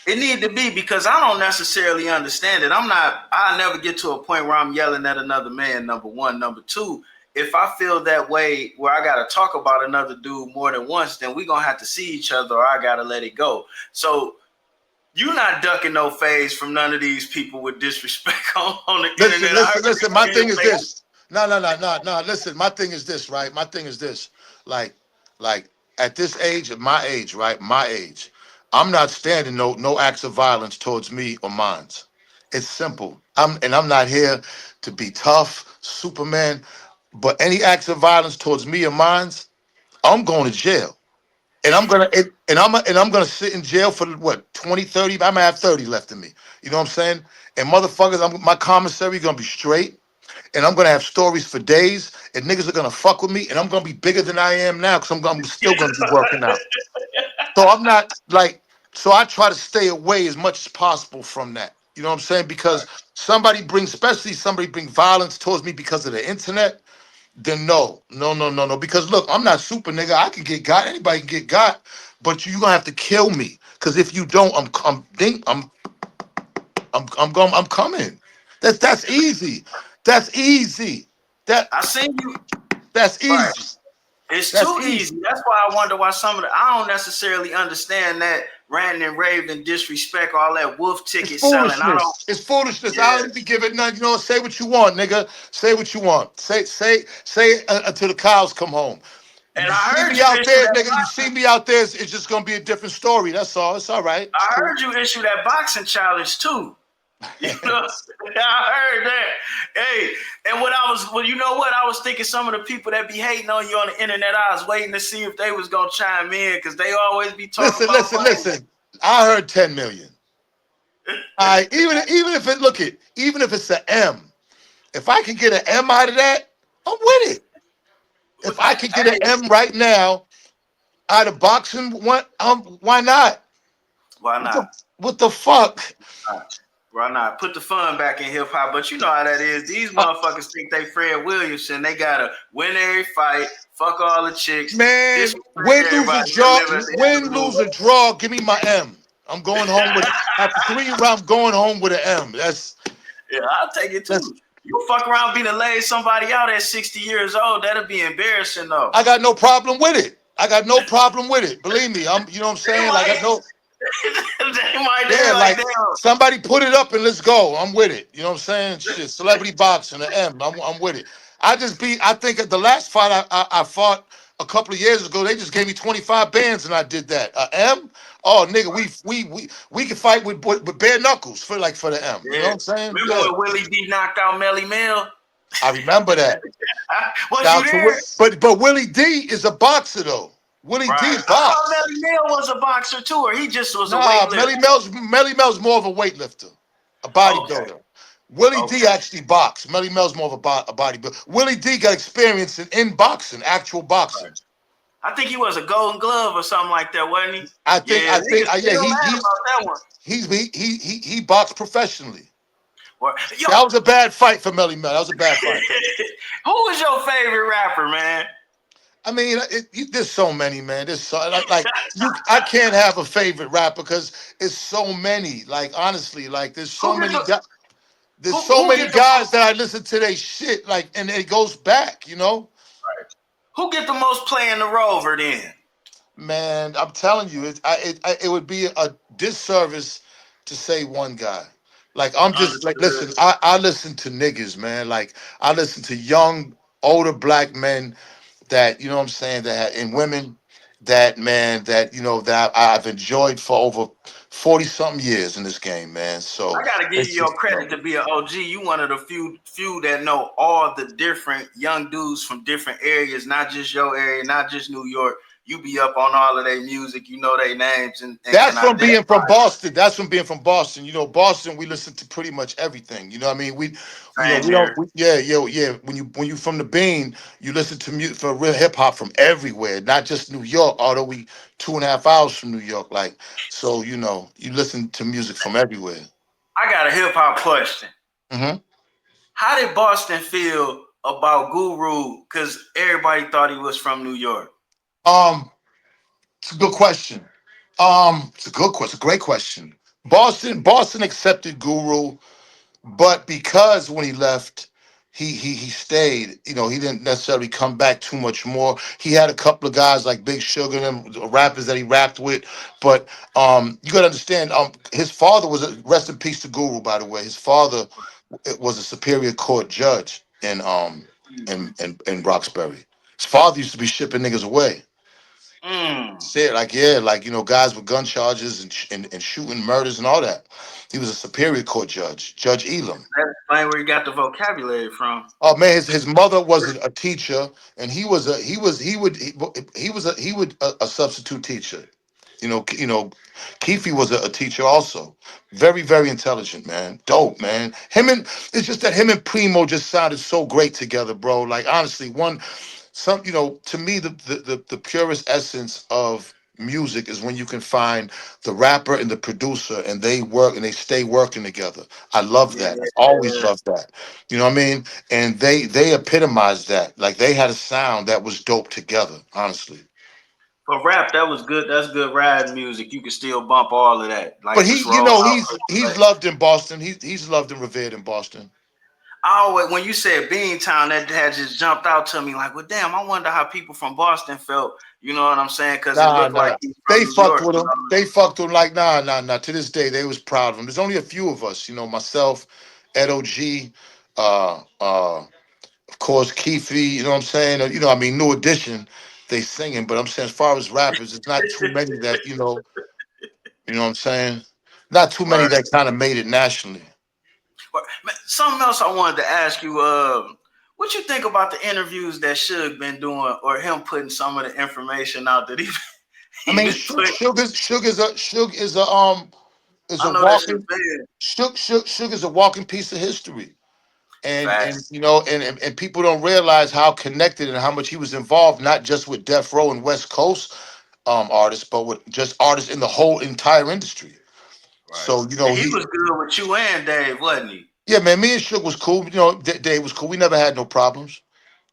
It need to be because I don't necessarily understand it. I never get to a point where I'm yelling at another man, number one. Number two, if I feel that way where I gotta talk about another dude more than once, then we gonna have to see each other or I gotta let it go. So you not ducking no phase from none of these people with disrespect on the Listen, internet. I listen, listen. My heard thing you is say, this. No, no, no, no, no. Listen, my thing is this, right? My thing is this. Like, like, at this age, at my age, right? My age, I'm not standing no acts of violence towards me or mine's. It's simple. I'm not here to be tough, Superman. But any acts of violence towards me or mine's, I'm going to jail. And I'm gonna sit in jail for what 20, 30. I might have 30 left in me. You know what I'm saying? And motherfuckers, my commissary gonna be straight, and I'm gonna have stories for days, and niggas are gonna fuck with me, and I'm gonna be bigger than I am now because I'm still gonna be working out. So I'm not like, so I try to stay away as much as possible from that. You know what I'm saying? Because especially somebody bring violence towards me because of the internet. Then no, no, no, no, no. Because look, I'm not super nigga. I can get got. Anybody can get got, but you gonna have to kill me. Because if you don't, I'm coming. That's easy. That's easy. That I seen you. that's Right. easy. It's That's too easy. easy. That's why I wonder why some of the I don't necessarily understand that ranting and raving, disrespect, all that wolf It's ticket selling. I don't. foolishness. It's foolishness. I Yeah. don't even give it none. You know, say what you want, nigga. Say what you want. Say it until the cows come home. And You I see heard me you out issue there, that. nigga. You see me out there. It's just gonna be a different story. That's all. It's all right. It's I cool. heard you issue that boxing challenge too. You know, I heard that. Hey, and well, you know what? I was thinking some of the people that be hating on you on the internet, I was waiting to see if they was gonna chime in because they always be talking Listen, about listen, fighting. listen. I heard 10 million. All right, even if it look it, even if it's an M, if I can get an M out of that, I'm with it. If I can get an Hey, M right now out of boxing, why not? why What the not? what the fuck? Why not? Put the fun back in hip hop, but you know how that is. These Uh, motherfuckers think they Fred Williamson. They gotta win every fight, fuck all the chicks, Man, disrespect everybody, and live at the end of win, the lose, movie. or draw. Give me my M. I'm going home with after 3 rounds. I'm going home with an M. Yeah, I'll take it That's too. You fuck around being to lay somebody out at 60 years old, that'll be embarrassing though. I got no problem with it. I got no problem with it. Believe me, you know what I'm They saying? Like I might, know. they might, Yeah, they're like, like damn. somebody put it up and let's go. I'm with it. You know what I'm saying? Shit, celebrity boxing, the M. I'm with it. I think at the last fight I fought a couple of years ago, they just gave me 25 bands and I did that. M? Oh nigga, we can fight with bare knuckles for the M. You know Yeah. what I'm saying? Remember Yeah. when Willie D knocked out Melly Mel? I remember that. Was Shout you out to there? but Willie D is a boxer though. Willie D Right. I thought box. Melly Mel was a boxer too, or he just was a Nah, weightlifter. Melly Mel's more of a weightlifter, a Okay. bodybuilder. Willie D Okay. actually boxed. Melly Mel's more of a bodybuilder. Willie D got experience in boxing, actual boxing. I think he was a Golden Glove or something like that, wasn't he? I Yeah, think, niggas yeah, still mad about that one. he boxed professionally. Yo, That was a bad fight for Melly Mel. That was a bad fight. who was your favorite rapper, man? I mean, there's so many, man. There's so like you. I can't have a favorite rapper because it's so many. Like honestly, like Who get the there's so who many get the guys that I listen to their shit, like, and it goes back, you know. who get the most play in the Rover then? Man, I'm telling you, it would be a disservice to say one guy. Like I'm just like, Understood. listen, I listen to niggas, man. Like I listen to young, older black men that you know what I'm saying and women that man that you know that I've enjoyed for over 40 something years in this game, man. I So gotta give you it's your just credit to be an OG. You one of the few that know all the different young dudes from different areas, not just your area, not just New York. You be up on all of their music. You know their names and that's can from being identify. from Boston. That's from being from Boston. You know, Boston, we listen to pretty much everything. You know what I mean? Same We don't, here. yeah. When you from the Bean, you listen to music for real hip hop from everywhere, not just New York, although we 2.5 hours from New York. Like, so, you know, you listen to music from everywhere. I got a hip hop question. hmm How did Boston feel about Guru? Because everybody thought he was from New York. Um, it's a good question. It's a good question, a great question. Boston accepted Guru. But because when he left, he stayed. You know, he didn't necessarily come back too much more. He had a couple of guys like Big Sugar and them rappers that he rapped with. But you got to understand, his father was rest in peace to Guru. By the way, his father was a Superior Court judge in Roxbury. His father used to be shipping niggas away. Mm. Said like yeah, like guys with gun charges and shooting murders and all that. He was a superior court judge, Judge Elam. That's explain where you got the vocabulary from. Oh man, his mother was a teacher, and he would a substitute teacher. Keefe was a teacher also. Very very intelligent man, dope man. Him and it's just that him and Primo just sounded so great together, bro. Like honestly, to me the purest essence of music is when you can find the rapper and the producer and they work and they stay working together. I love Yeah. that. I've always loved that. You know what I mean? And they epitomized that. Like they had a sound that was dope together, honestly. For rap, that was good. That's good ride music. You can still bump all of that. But Like just roll he's out. loved in Boston. He's loved and revered in Boston. I always, when you said Beantown, that had just jumped out to me. Like, well, damn, I wonder how people from Boston felt. You know what I'm saying? Because it Nah, looked like nah. he's They from New fucked York. with You him. know? They fucked with him like nah, nah, nah. To this day, they was proud of him. There's only a few of us, myself, Edo G, of course, Keefe, you know what I'm saying? I mean, New Edition, they singing, but I'm saying as far as rappers, it's not too many that, what I'm saying? Not too many Right. that kind of made it nationally. But, man, something else I wanted to ask you. What you think about the interviews that Suge been doing, or him putting some of the information out that he I he mean, been putting? is a I know that shit walking bad. Suge is a walking piece of history. And Facts. and people don't realize how connected and how much he was involved, not just with Death Row and West Coast artists, but with just artists in the whole entire industry. Right. So And he he was good with you and Dave, wasn't he? yeah, man, me and Shook was cool. Dave was cool. We never had no problems.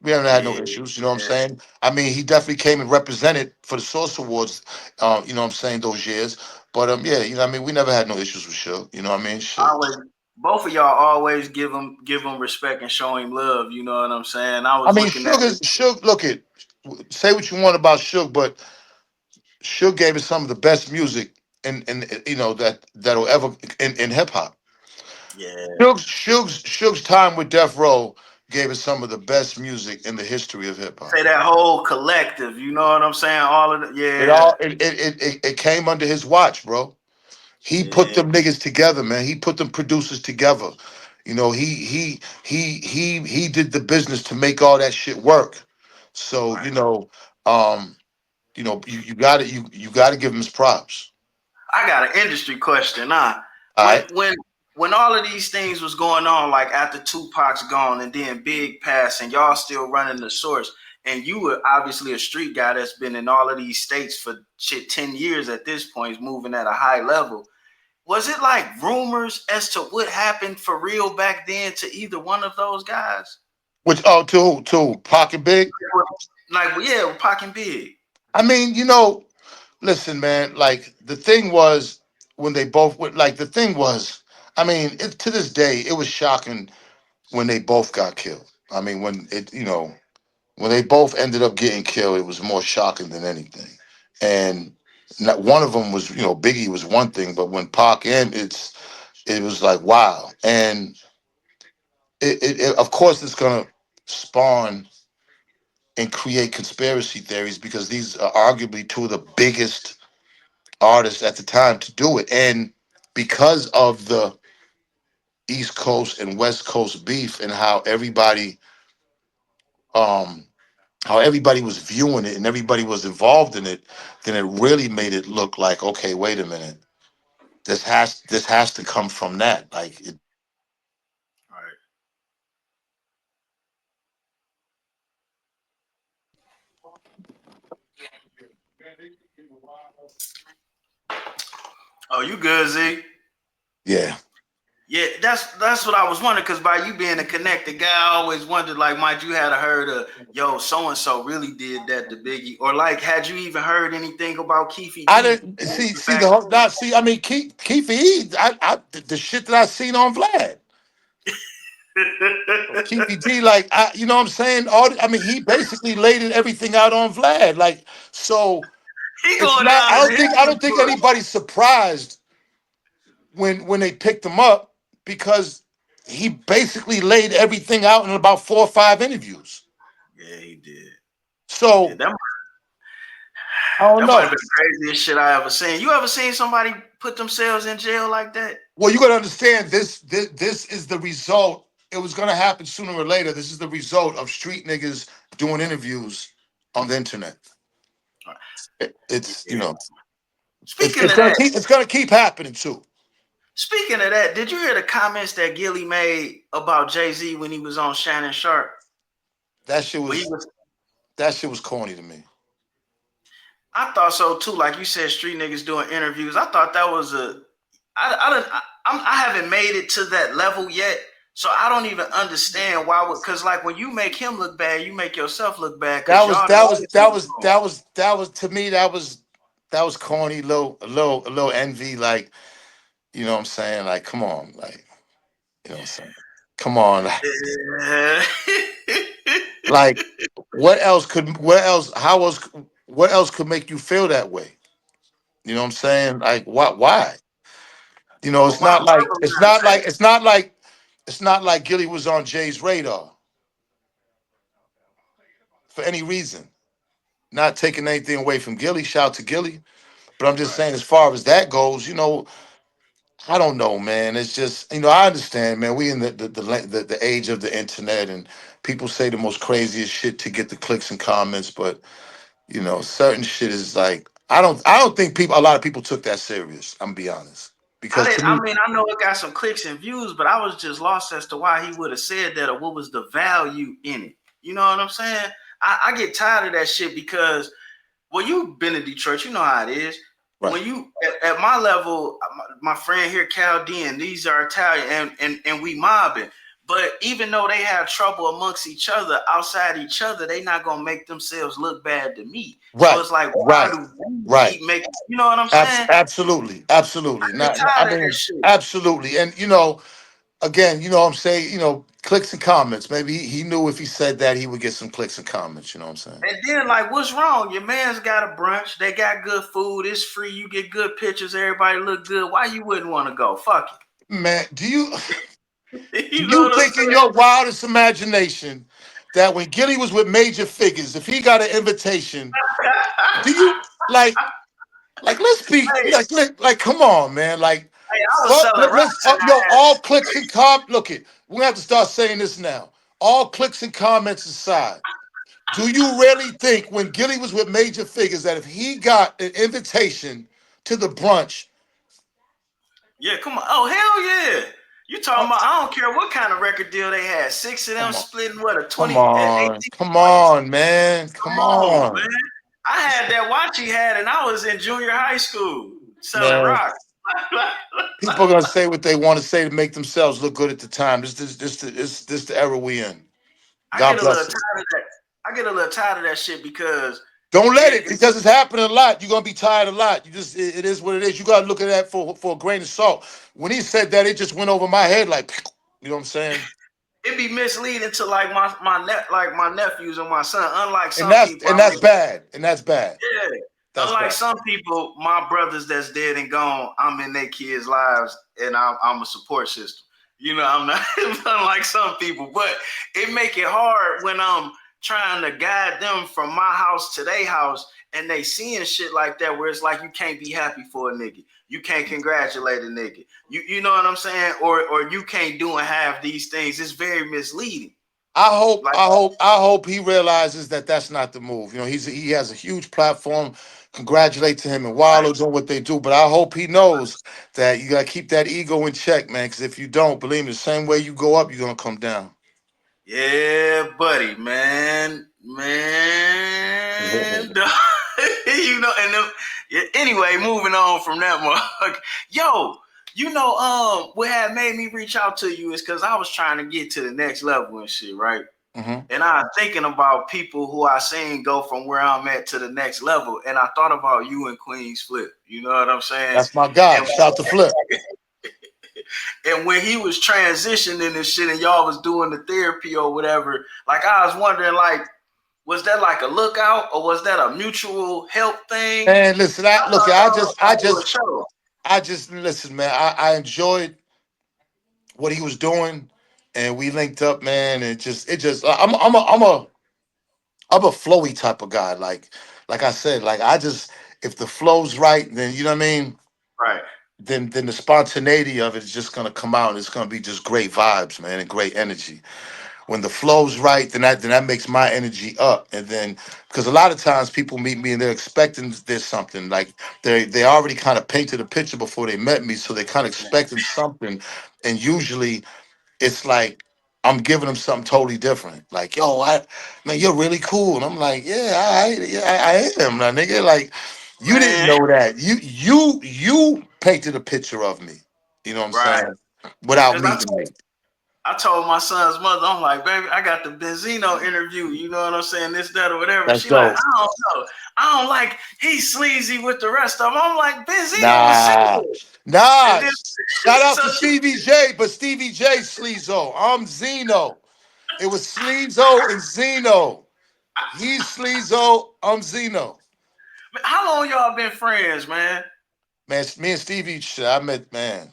We haven't had no Yeah. issues. You know what I'm Yeah. saying? I mean, he definitely came and represented for the Source Awards. You know what I'm saying, those years. But yeah, I mean, we never had no issues with Shook. You know what I mean? I Shit. always, both of y'all always give him respect and show him love. You know what I'm saying? I I was mean, looking at Shook is Shook. Look it. Say what you want about Shook, but Shook gave us some of the best music in that'll ever in hip hop. yeah. Suge's time with Death Row gave us some of the best music in the history of hip hop. Say that whole collective. You know what I'm saying? All of the It yeah. all it came under his watch, bro. He put Yeah. them niggas together, man. He put them producers together. He did the business to make all that shit work. So, Right. um, you gotta give him his props. I got an industry question. All When right. when when all of these things was going on, like after Tupac's gone and then Big passed, and y'all still running the source, and you were obviously a street guy that's been in all of these states for shit 10 years at this point, is moving at a high level. Was it like rumors as to what happened for real back then to either one of those guys? Which to Pocket Big. Like, well, yeah, with Pac and Big. I mean, listen, man, like the thing was when they both went like the thing was, I mean, to this day, it was shocking when they both got killed. I mean, when they both ended up getting killed, it was more shocking than anything. And not one of them was, Biggie was one thing, but when Pac and it was like wow. And of course it's gonna spawn and create conspiracy theories because these are arguably two of the biggest artists at the time to do it. And because of the East Coast and West Coast beef and um how everybody was viewing it and everybody was involved in it, then it really made it look like, okay, wait a minute. This has to come from that. Like Right. Oh, you good, Z? yeah. Yeah, that's what I was wondering. Because by you being a connected guy, I always wondered, like, might you had heard of, yo, so and so really did that to Biggie, or like, had you even heard anything about Keefe I D didn't see back the whole not see. I mean, Keith E. The shit that I seen on Vlad. then? Keith D. Like you know what I'm saying. I mean, he basically laid everything out on Vlad. Like so, He it's going not. down in I history don't think books. anybody's surprised when they picked him up because he basically laid everything out in about 4 or 5 interviews. Yeah, he did. He did So that. I don't That might know. have been the craziest shit I ever seen. You ever seen somebody put themselves in jail like that? Well, you got to understand this is the result. It was going to happen sooner or later. This is the result of street niggas doing interviews on the internet. It's, you Yeah. know, Speaking of that, it's gonna keep happening too. did you hear the comments that Gilly made about Jay-Z when he was on Shannon Sharp? That shit When he was was, that shit was corny to me. I thought so too. Like you said, street niggas doing interviews. I thought that was a. I haven't made it to that level yet, so I don't even understand why. Because like when you make him look bad, you make yourself look bad. That Because was y'all the that was biggest that niggas was wrong. that was that was to me that was corny, a little envy, like, you know what I'm saying? Like, come on, like, you know what I'm saying? Come on. Yeah. Like, what else could make you feel that way? You know what I'm saying? Like, why? You know, But why would not say? it's not like Gilly was on Jay's radar for any reason. Not taking anything away from Gilly, shout to Gilly. But I'm just Right. saying, as far as that goes, you know, I don't know, man. It's just, you know, I understand, man. We in the age of the internet, and people say the most craziest shit to get the clicks and comments. But you know, certain shit is like, I don't think a lot of people took that serious. I'm gonna be honest, I because to didn't. me, I mean, I know it got some clicks and views, but I was just lost as to why he would have said that or what was the value in it. You know what I'm saying? I get tired of that shit because well, you've been in Detroit, you know how it is. right, When you at my level, my friend here, Cal Dean, these are Italian and we mobbing. But even though they have trouble amongst each other, outside each other, they not gonna make themselves look bad to me. So right, it's like, why right, do we right. keep making? You know what I'm saying? Absolutely, I absolutely. get Not, I tired of that mean, shit. absolutely. And you know, again, you know what I'm saying, you know, clicks and comments. Maybe he knew if he said that he would get some clicks and comments, you know what I'm saying? And then, like, what's wrong? Your man's got a brunch. They got good food. It's free. You get good pictures. Everybody look good. Why you wouldn't want to go? Fuck Man, it. do You know you what I'm think in your wildest imagination that when Gilly was with major figures, if he got an invitation, do you like let's be saying? like come on, man. Like Hey, I was selling let's rocks and I yo, had all clicks and look it. We're gonna have to start saying this now. All clicks and comments aside. Do you really think when Gilly was with major figures that if he got an invitation to the brunch, yeah, come on. Oh, hell yeah. You talking oh, about I don't care what kind of record deal they had. Six of them come on, splitting what a 20 18 come points. on, man, Come come on, on, man. I had that watch he had and I was in junior high school selling man. rocks. People are gonna say what they want to say to make themselves look good at the time. This the era we in. I God get a little bless it. tired of that. I get a little tired of that shit because Don't let it it because it's happening a lot. You're gonna be tired a lot. You just it is what it is. You gotta look at that for a grain of salt. When he said that, it just went over my head like, you know what I'm saying? it be misleading to like my nephews and my son. Unlike And some people, I that's make bad. And that's bad. yeah. That's Unlike bad. some people, my brothers that's dead and gone, I'm in their kids' lives and I'm a support system. You know, I'm not unlike some people, but it make it hard when I'm trying to guide them from my house to their house and they seeing shit like that where it's like you can't be happy for a nigga. You can't congratulate a nigga. You know what I'm saying? Or you can't do and have these things. It's very misleading. Like I hope he realizes that that's not the move. You know, he has a huge platform. Congratulate to him and Wallow doing what they do, but I hope he knows that you gotta keep that ego in check, man. Because if you don't, believe me, the same way you go up, you're gonna come down. yeah, buddy, man, dog. You know, and then, yeah, anyway, moving on from that, motherfucker. Yo, you know, what had made me reach out to you is because I was trying to get to the next level and shit, right? Hmm. And I was thinking about people who I seen go from where I'm at to the next level, and I thought about you and Queen's Flip. You know what I'm saying? That's my guy. And Shout to Flip. and when he was transitioning and shit, and y'all was doing the therapy or whatever, like I was wondering, like, was that like a lookout or was that a mutual help thing? And listen, I thought that was a whole show. I just listen, man. I enjoyed what he was doing, and we linked up, man. And it just I'm a flowy type of guy. Like like I said, like I just if the flow's right, then you know what I mean. Right. Then the spontaneity of it is just gonna come out, and it's gonna be just great vibes, man, and great energy. When the flow's right, then that makes my energy up, and then because a lot of times people meet me and they're expecting there's something like they already kind of painted a picture before they met me, so they're kind of Yeah. expecting something, and usually it's like I'm giving them something totally different. Like, yo, man, you're really cool. And I'm like, yeah, I am, now, nigga. Like, you didn't Man. know that. You painted a picture of me. You know what I'm Right. saying? Without Because meeting me. I told my son's mother, I'm like, baby, I got the Benzino interview. You know what I'm saying? This, that, or whatever. That's She like, dope. I don't know. I don't like, he's sleazy with the rest of them. I'm like, Benzino was Nah, single. And nah. then, Shout out so to she, Stevie J, but Stevie J Sleezo. I'm Zeno. It was Sleezo and Zeno. He's Sleezo. I'm Zeno. how long y'all been friends, man? Man, me and Stevie, shit, I met, man,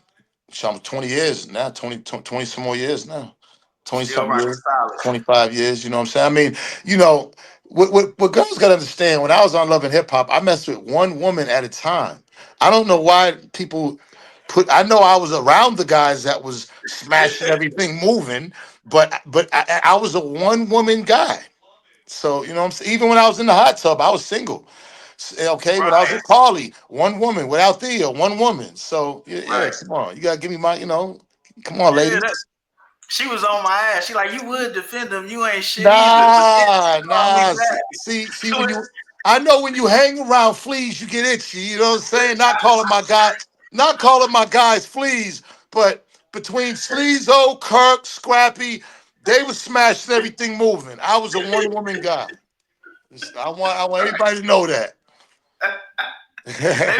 shit, I'm 20 years now, 20 some more years now. 20 Still something rocking years, solid. 25 years, you know what I'm saying? I mean, you know, what girls got to understand, when I was on Love and Hip Hop, I messed with one woman at a time. I don't know why people I know I was around the guys that was smashing everything moving, but I was a one woman guy. So, you know what I'm saying? Even when I was in the hot tub, I was single. Okay, when I was Right, with Carly, one woman. Without Thea, one woman. So yeah, yeah, right. come on. You gotta give me my, come on, Yeah, ladies. that, she was on my ass. She like, you would defend him. You ain't shit either. But then she Nah, called me nah. See, when back. you, I know when you hang around fleas, you get itchy. You know what I'm saying? Not calling my guys fleas, but between Sleezo, Kirk, Scrappy, they was smashing everything moving. I was a one woman guy. I want everybody to know that. They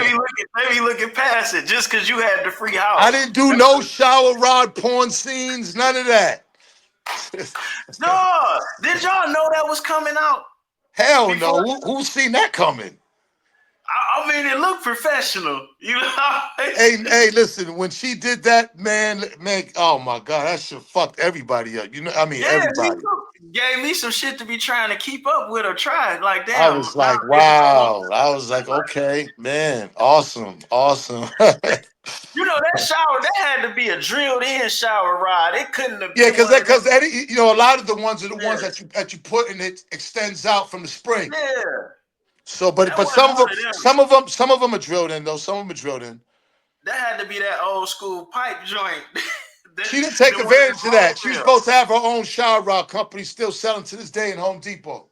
be looking past it just because you had the free I house. didn't do no shower rod porn scenes, none of that. No, did y'all know that was coming out Hell before? no. Who's seen that coming? I mean, it looked professional. You know? Hey, listen, when she did that, man, oh my God, that shit fucked everybody up. I mean, Yeah, me everybody. too. Gave me some shit to be trying to keep up with or try. Like, I damn, was now like, baby mama. wow. I was like, okay, man, awesome, awesome. You know, that shower, that had to be a drilled in shower rod. It couldn't have Yeah, been one of them. because a lot of the ones are the ones Yeah, that you put and it extends out from the spring. yeah. So, but That but wasn't some of one them, of them. some of them are drilled in though. Some of them are drilled in. That had to be that old school pipe joint. the, She didn't take the one advantage of that. that She was broke supposed to have her own shower rod company, still selling to this day in Home Depot.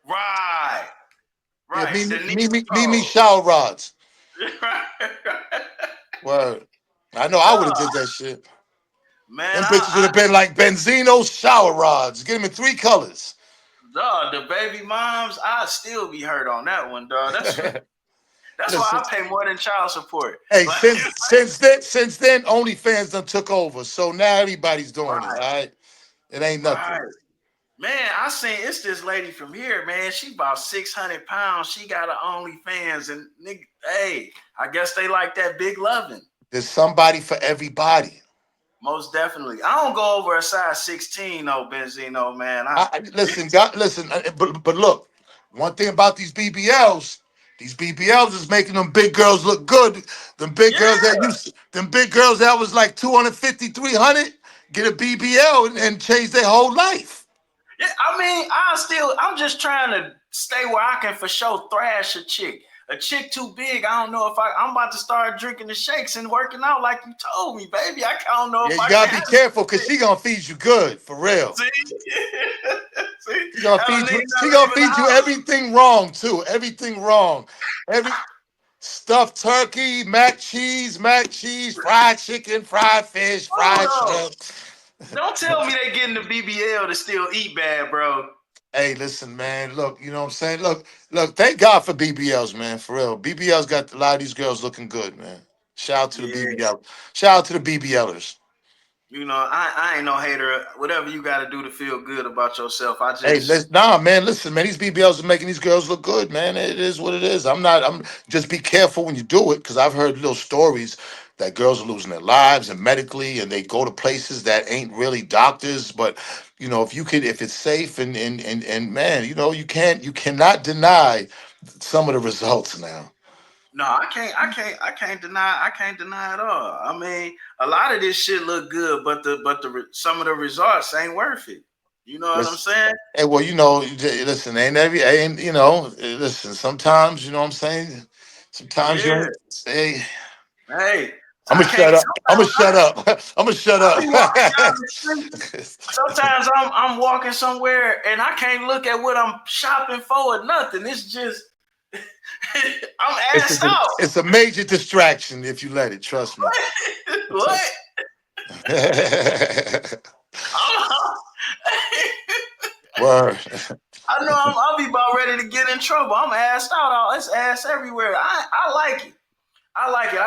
Right, Yeah, right. The me Neo. shower rods. Right. Word. I know I would have Duh, did that shit. man, Them bitches would have been like Benzino shower rods. Get them in 3 colors. the baby moms, I'd still be hurt on that one, dog. That's why Listen, I pay more than child support. hey, Like, since then, OnlyFans done took over. So now everybody's doing it. All right, right, it ain't nothing. right. Man, I seen it's this lady from here, man. She about 600 pounds. She got her OnlyFans, and nigga, hey, I guess they like that big loving. There's somebody for everybody. Most definitely. I don't go over a size 16, no Benzino, man. Listen, God, listen, but look, one thing about these BBLs is making them big girls look good. Yeah. Them big girls that was like 250, 300, get a BBL and change their whole life. Yeah, I mean, I'm just trying to stay where I can for sure thrash a chick. A chick too big, I don't know if I'm about to start drinking the shakes and working out like you told me, baby. I don't know Yeah, if you I can gotta be handle careful because it. she gonna feed you good for real. See, see, She gonna have a feed nigga you. She not gonna leaving the feed you house. everything wrong too. Everything wrong. Every stuffed turkey, mac cheese, fried chicken, fried fish, Hold fried on, shrimp. don't tell me they getting the BBL to still eat bad, bro. Hey, listen, man. Look, you know what I'm saying. Look. Thank God for BBLs, man. For real, BBLs got a lot of these girls looking good, man. Shout out to the Yeah, BBL. Shout out to the BBLers. you know, I ain't no hater. Whatever you got to do to feel good about yourself, I Hey, just nah, man. Listen, man. These BBLs are making these girls look good, man. It is what it is. I'm not. I'm just be careful when you do it because I've heard little stories. that girls are losing their lives and medically, and they go to places that ain't really doctors. But if you could, if it's safe and man, you cannot deny some of the results now. No, I can't deny. I can't deny at all. I mean, a lot of this shit look good, but some of the results ain't worth it. You know what I'm Listen, saying? hey, well, listen, listen. Sometimes, you know what I'm saying. Sometimes you Yeah. ain't say. Hey, I'm gonna I can't. shut up. I'm gonna shut up. I'm gonna shut I be walking down up. the street. Sometimes I'm walking somewhere and I can't look at what I'm shopping for or nothing. It's just I'm It's ass a, out. it's a major distraction if you let it. Trust me. What? I'm, Word. I know I'll be about ready to get in trouble. I'm assed out. It's ass everywhere. I like it. I like it.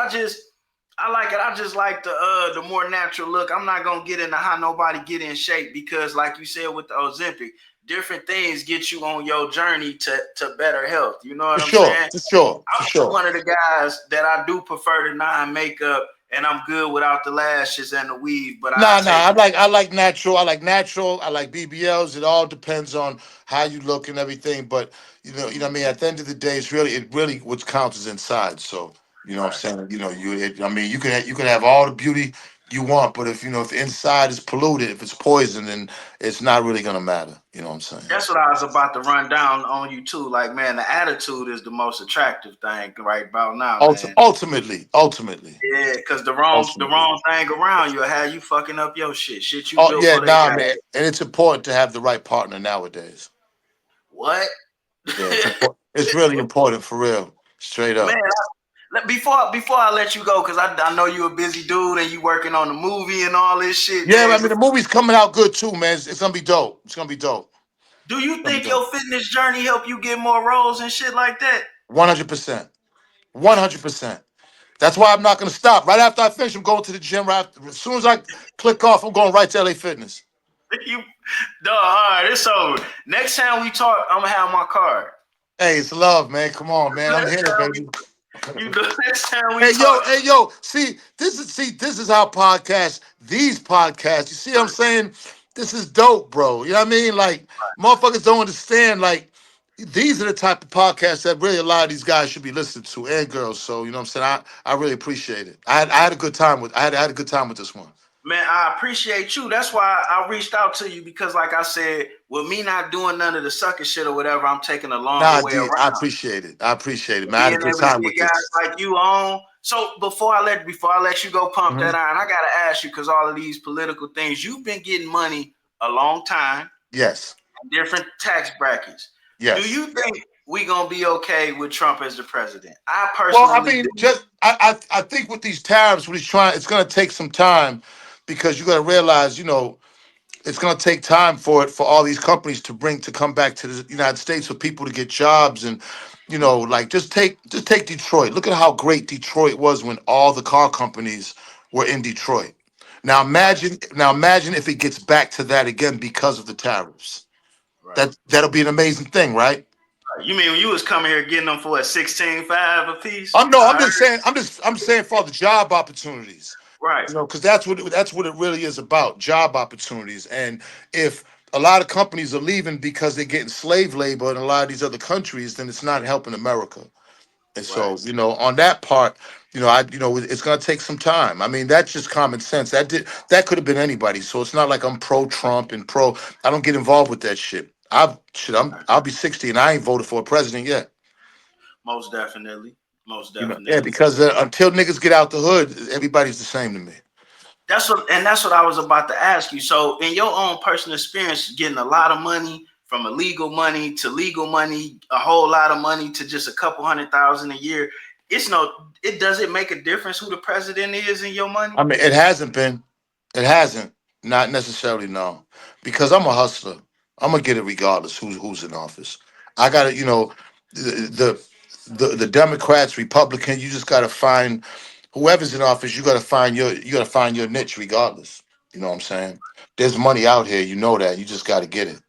I like it. I just like the more natural look. I'm not gonna get into how nobody get in shape because, like you said with the Ozempic, different things get you on your journey to better health. You know what For I'm sure. saying? For sure. For I'm sure. one of the guys that I do prefer the non-makeup, and I'm good without the lashes and the weave. But I Nah, nah. take I like natural. I like natural. I like BBLs. It all depends on how you look and everything. But what I mean. At the end of the day, it really what counts is inside. So what I'm right. saying. I mean, you can have all the beauty you want, but if the inside is polluted, if it's poison, then it's not really gonna matter. You know what I'm saying? That's what I was about to run down on you too. Like, man, the attitude is the most attractive thing right about now, man. Ultimately, Yeah, because the wrong thing around you will have you fucking up your shit. Shit you Oh built yeah, for they nah, got. man, and it's important to have the right partner nowadays. What? Yeah, it's important. It's really important for real, straight Man, up. before I let you go, because I know you a busy dude and you working on the movie and all this shit, Yeah, I man. mean the movie's coming out good too, man. It's gonna be dope. It's gonna be dope. Do you It's gonna be think dope. your fitness journey help you get more roles and shit like that? 100%. 100%. That's why I'm not gonna stop. Right after I finish, I'm going to the gym. As soon as I click off, I'm going right to LA Fitness. You, dog, all right, it's over. Next time we talk, I'm gonna have my card. Hey, it's love, man. Come on, man. I'm Next here, time baby. next time we Hey talk. yo. See, this is how these podcasts. You see what I'm saying? This is dope, bro. You know what I mean? Like motherfuckers don't understand. Like these are the type of podcasts that really a lot of these guys should be listening to and girls. So you know what I'm saying? I really appreciate it. I had a good time with I had a good time with this one. Man, I appreciate you. That's why I reached out to you because, like I said, with me not doing none of the sucker shit or whatever, I'm taking a longer Nah, way D, around. I appreciate it. I appreciate it, man. I had Being a good able to time get with this. guys like you on. So before I let you go pump Mhm. that iron, I gotta ask you because all of these political things, you've been getting money a long time, Yes. different tax brackets. Do Yes. you think we gonna be okay with Trump as the president? I Well, I personally mean, do. just I think with these tariffs, what he's trying, it's going to take some time because you got to realize, it's going to take time for all these companies to come back to the United States for people to get jobs and like just take Detroit. Look at how great Detroit was when all the car companies were in Detroit. Right, Now imagine if it gets back to that again because of the tariffs. right. That'll be an amazing thing, right? You mean when you was coming here getting them for a 16.5 a piece? I'm no, I'm I heard. just saying, I'm saying for the job opportunities, Right. because that's what it really is about, job opportunities. And if a lot of companies are leaving because they're getting slave labor in a lot of these other countries, then it's not helping America. And Right. so, on that part, it's gonna take some time. I mean, that's just common sense. That could have been anybody. So it's not like I'm pro Trump and pro. I don't get involved with that shit. I'll be 60 and I ain't voted for a president yet. Most definitely. Most Yeah, definitely. because until niggas get out the hood, everybody's the same to me. That's what I was about to ask you. So, in your own personal experience, getting a lot of money from illegal money to legal money, a whole lot of money to just a couple 100,000 a year, it doesn't make a difference who the president is in your money. I mean, it hasn't been. It hasn't. Not necessarily, no. Because I'm a hustler. I'm gonna get it regardless who's in office. I gotta, the Democrats, Republican, you just gotta find whoever's in office, you gotta find your niche regardless. You know what I'm saying? There's money out here, you know that. You just gotta get it.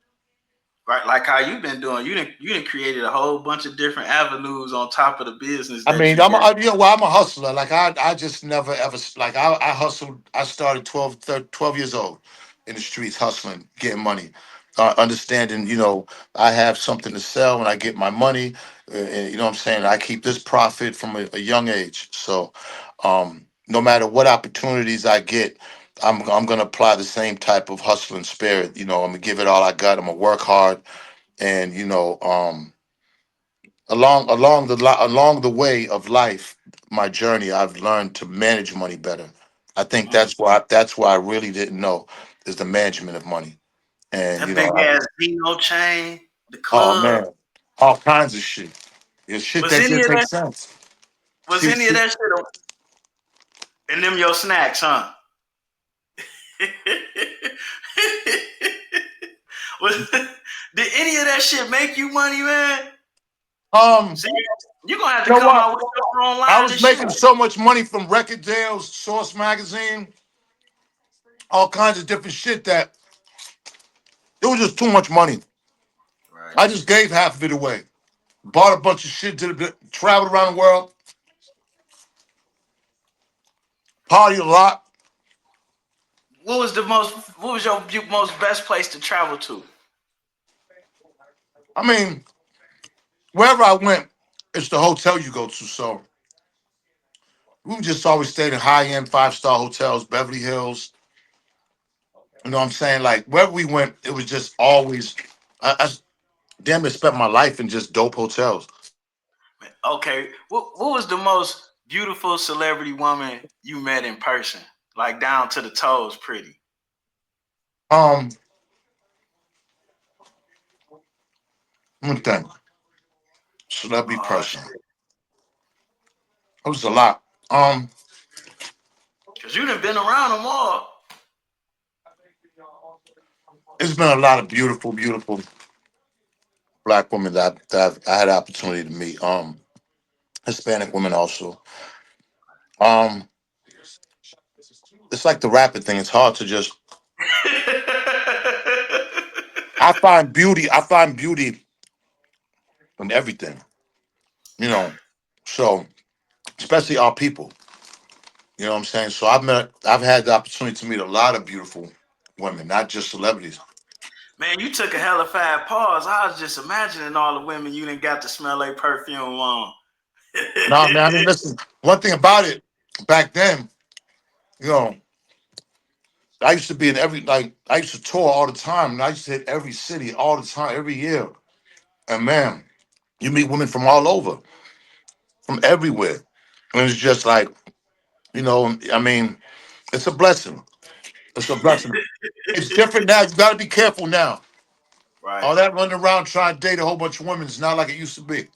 Right, like how you've been doing. You didn't created a whole bunch of different avenues on top of the business I that mean, you got. I'm a hustler. Like I just never ever like I hustled. I started 12 years old in the streets hustling, getting money, understanding. I have something to sell and I get my money. And, you know what I'm saying? I keep this profit from a young age. So, no matter what opportunities I get, I'm gonna apply the same type of hustling spirit. I'm gonna give it all I got. I'm gonna work hard, and along the way of life, my journey, I've learned to manage money better. I think Mm. that's why I really didn't know is the management of money. And That big ass Dino chain, the oh club. man, all kinds of shit. It's shit Was that any didn't of make that sense. was See, any of see, that shit in them your snacks, huh? Was, did any of that shit make you money, man? um, See, you're gonna have to you know come what? out with your own I line was of shit. making so much money from record deals, Source magazine, all kinds of different shit that it was just too much money. Right. I just gave half of it away. Bought a bunch of shit, traveled around the world, partied a lot. What was your most best place to travel to? I mean, wherever I went, it's the hotel you go to. So we just always stayed in high end 5-star hotels, Beverly Hills. You know what I'm saying? Like wherever we went, it was just always. I damn near spent my life in just dope hotels. Okay, what was the most beautiful celebrity woman you met in person? Like down to the toes, pretty. Um, Let me think. Celebrity Oh person. shit, It was a lot. cause you done been around them all. It's been a lot of beautiful, beautiful black women I had the opportunity to meet. Hispanic women also. Um, it's like the rapping thing. It's hard to just. I find beauty in everything. You know. So especially our people. You know what I'm saying? So I've had the opportunity to meet a lot of beautiful women, not just celebrities. Man, you took a hella fast pause. I was just imagining all the women you didn't got to smell like perfume on. No, man. I mean, listen. One thing about it, back then, you know, I used to be in I used to tour all the time, and I used to hit every city all the time, every year. And man, you meet women from all over, from everywhere, and it's just like, I mean, it's a blessing. It's a blessing. It's different now. You got to be careful now. Right. All that running around trying to date a whole bunch of women is not like it used to be.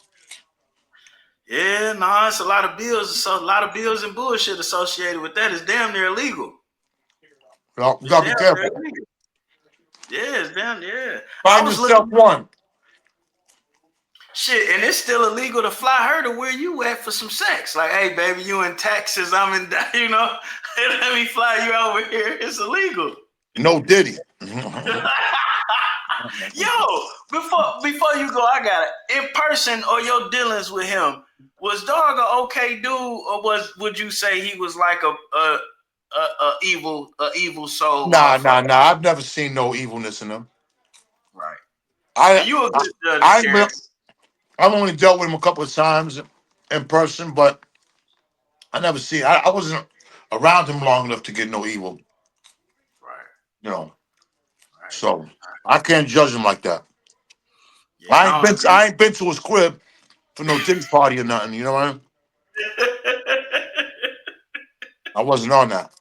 Yeah, no, it's a lot of bills. So a lot of bills and bullshit associated with that. It's damn near illegal. You It's got to be damn near careful. illegal. Yeah, it's damn yeah. I Find was yourself looking one. shit, and it's still illegal to fly her to where you at for some sex. Like, hey, baby, you in Texas? I'm in, let me fly you over here. It's illegal. No Diddy. Yo, before you go, I got it. In person or your dealings with him, was dog a okay dude, or would you say he was like a evil soul Nah, motherfucker? nah, nah. I've never seen no evilness in them. Right. I, And you a I, good judge of I ain't been, character. I've only dealt with him a couple of times in person, but I never see. I wasn't around him long enough to get no evil, Right. you know. Right. So I can't judge him like that. Yeah, I don't agree. I ain't been to his crib for no dinner party or nothing. You know what I mean? I wasn't on that.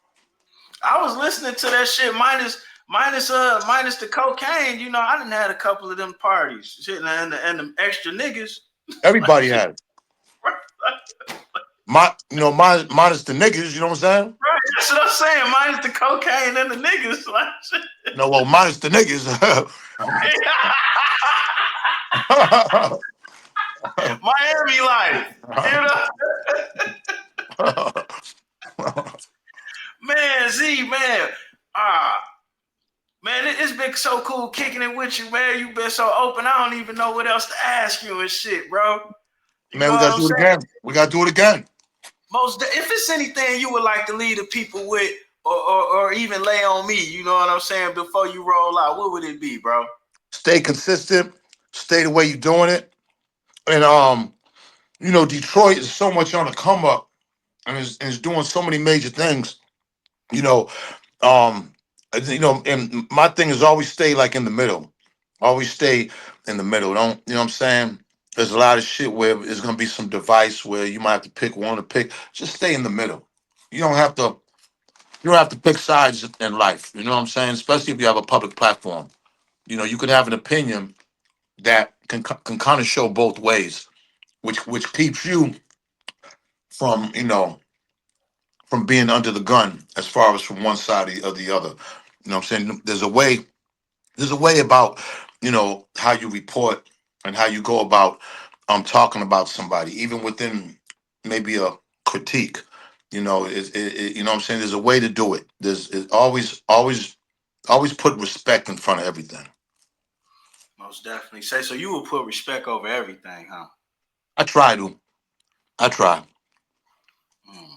I was listening to that shit minus the cocaine. I done had a couple of them parties. Shit, and the extra niggas. Like Everybody shit. had it. Minus the niggas. You know what I'm saying? Right, that's what I'm saying. Minus the cocaine and the niggas. Like shit. No, well, minus the niggas. Miami life. You know? Man, Z, man. Ah, Man, it's been so cool kicking it with you, man. You've been so open. I don't even know what else to ask you and shit, bro. You Man, know we what gotta I'm do it saying? again. We gotta do it again. If it's anything you would like to leave the people with, or even lay on me, you know what I'm saying, before you roll out, what would it be, bro? Stay consistent. Stay the way you're doing it. And Detroit is so much on the come up and is doing so many major things. You know, and my thing is always stay like in the middle. Always stay in the middle. Don't you know what I'm saying? There's a lot of shit where there's gonna be some device where you might have to pick one to pick. Just stay in the middle. You don't have to. You don't have to pick sides in life. You know what I'm saying? Especially if you have a public platform. You could have an opinion that can kind of show both ways, which keeps you from from being under the gun as far as from one side or the other. You know what I'm saying? There's a way about how you report and how you go about talking about somebody, even within maybe a critique. You know what I'm saying? There's a way to do it. Always put respect in front of everything. Most definitely. Say so. You will put respect over everything, huh? I try to. I try. Mm.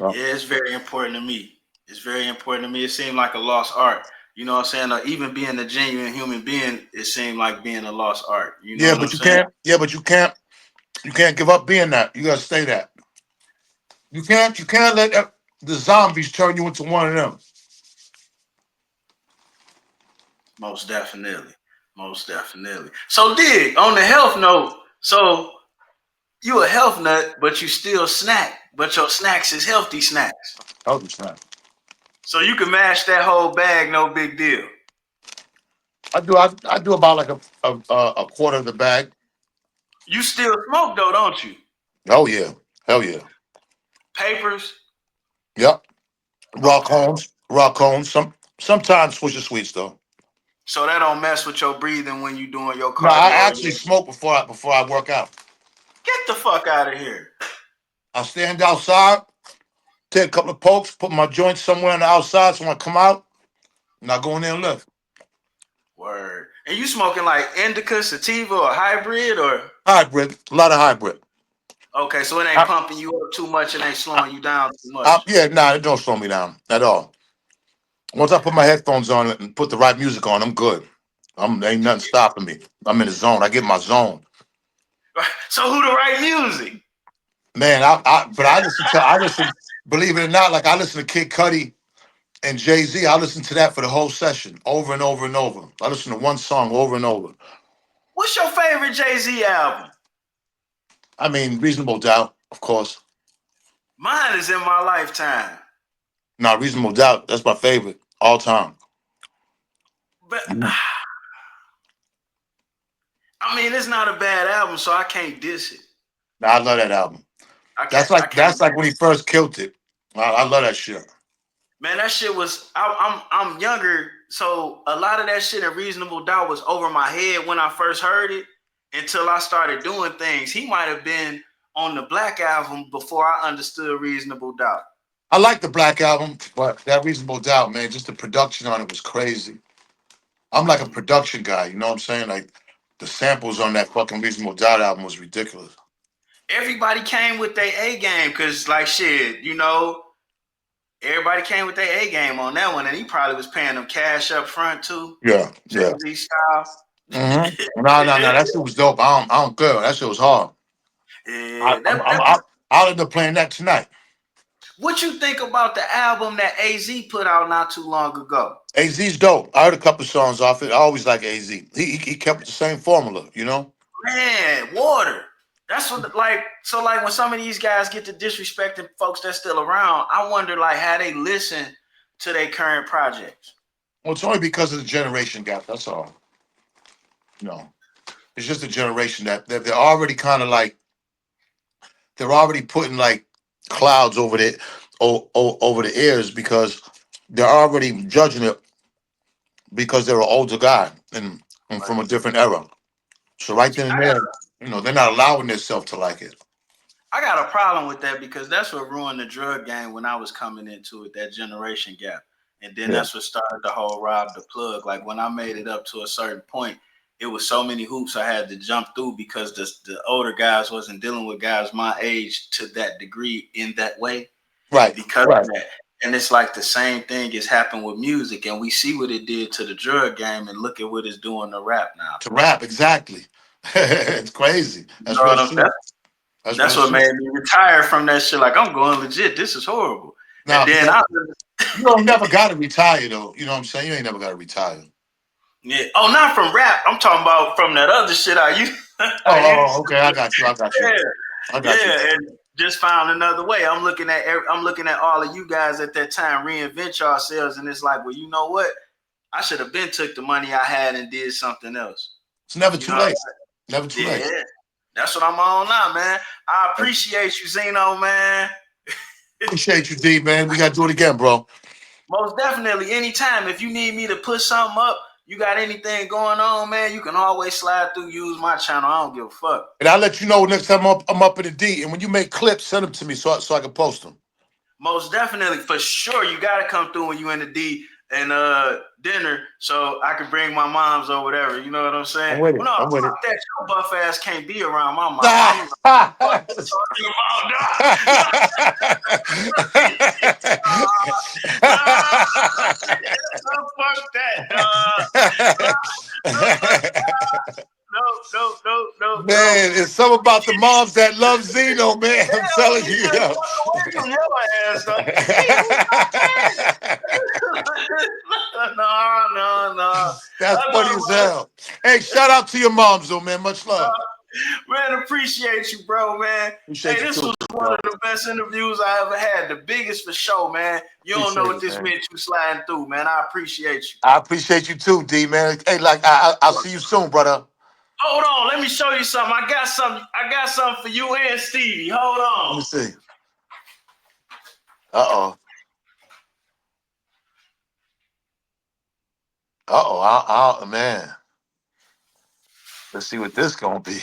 Well, Yeah, it's very important to me. It's very important to me. It seemed like a lost art. You know what I'm saying? Even being a genuine human being, it seemed like being a lost art. You know yeah, what I'm but you saying? can't. Yeah, but you can't. You can't give up being that. You gotta stay that. You can't. You can't let the zombies turn you into one of them. Most definitely. Most definitely. So, dig on the health note. So, you a health nut, but you still snack. But your snacks is healthy snacks. Oh, it's not. So you can mash that whole bag, no big deal. I do about like a quarter of the bag. You still smoke though, don't you? Oh yeah. Hell yeah. Papers. Yep. Okay. Rock cones. Sometimes Swisher Sweets though. So that don't mess with your breathing when you doing your No, I cardio. Or actually smoke before I work out. get the fuck out of here. I stand outside, take a couple of pokes, put my joints somewhere on the outside, so when I come out, and I go in there and lift. Word. And you smoking like indica, sativa, or hybrid, or Hybrid, a lot of hybrid. okay, so it ain't I, pumping you up too much and ain't I, slowing you down too much. yeah, nah, it don't slow me down at all. Once I put my headphones on and put the right music on, I'm good. Ain't nothing stopping me. I'm in the zone. I get my zone. So who the right music? Man, but I listen, believe it or not, like I listen to Kid Cudi and Jay-Z. I listen to that for the whole session, over and over and over. I listen to one song over and over. What's your favorite Jay-Z album? I mean, Reasonable Doubt, of course. Mine is In My Lifetime. Now, Reasonable Doubt, that's my favorite all time. But Mhm. I mean, it's not a bad album, so I can't diss it. Nah, I love that album. I That's can't. I like can't. that's like when he first killed it. I love that shit. Man, that shit was. I'm younger, so a lot of that shit in Reasonable Doubt was over my head when I first heard it. Until I started doing things, he might have been on the Black album before I understood Reasonable Doubt. I like the Black album, but that Reasonable Doubt, man, just the production on it was crazy. I'm like a production guy, you know what I'm saying? Like the samples on that fucking Reasonable Doubt album was ridiculous. Everybody came with their A game, cause like shit, everybody came with their A game on that one, and he probably was paying them cash up front too, Yeah, Jay yeah. Z style. No, no, no. That shit was dope. I don't care. That shit was hard. I, Yeah, I'm, I'm, I, I'll end up playing that tonight. what you think about the album that AZ put out not too long ago? AZ's dope. I heard a couple songs off it. I always like AZ. He kept the same formula, you know? Man, water. That's what like when some of these guys get to disrespecting folks that's still around, I wonder like how they listen to their current projects. Well, it's only because of the generation gap. That's all. You know, it's just a generation that they're already kind of like, they're already putting like clouds over the ears because they're already judging it because they're an older guy and from a different era. So right See, then and there, they're not allowing themselves to like it. I got a problem with that because that's what ruined the drug game when I was coming into it, that generation gap. And then that's what started the whole rob the plug. Like when I made it up to a certain point, it was so many hoops I had to jump through because the older guys wasn't dealing with guys my age to that degree in that way. Right. Because of that. And it's like the same thing has happened with music, and we see what it did to the drug game, and look at what it's doing to rap now. To rap, exactly. It's crazy. That's You know real what shit. That's what made me retire from that shit. Like, I'm going legit. This is horrible. Now, and then you don't never got to retire, though. You know what I'm saying? You ain't never got to retire. Yeah. Oh, not from rap. I'm talking about from that other shit I used. Okay. I got you. Yeah. I got you. And just found another way. I'm looking at all of you guys at that time reinvent yourselves, and it's like, well, you know what? I should have been took the money I had and did something else. It's never too late. Never too late. Yeah. That's what I'm on now, man. I appreciate you, Zeno, man. Appreciate you, D, man. We got to do it again, bro. Most definitely. Anytime. If you need me to put something up, you got anything going on, man, you can always slide through, use my channel. I don't give a fuck. And I'll let you know next time I'm up in the D. And when you make clips, send them to me so I can post them. Most definitely. For sure. You got to come through when you in the D and dinner so I can bring my moms or whatever. You know what I'm saying? I'm with it. No, I'm with it. that your buff ass can't be around my mom. Fuck that, No. Man, it's something about the moms that love Zeno, man. I'm telling you. No. That's funny as hell. Hey, shout out to your moms, though, man. Much love. Man, appreciate you, bro, man. This was one of the best interviews I ever had. The biggest for sure, man. You don't know what this meant you sliding through, man. I appreciate you. I appreciate you too, D, man. Hey, like I'll see you soon, brother. Hold on, let me show you something. I got something for you and Stevie. Hold on. Let me see. Uh-oh, man. Let's see what this gonna be.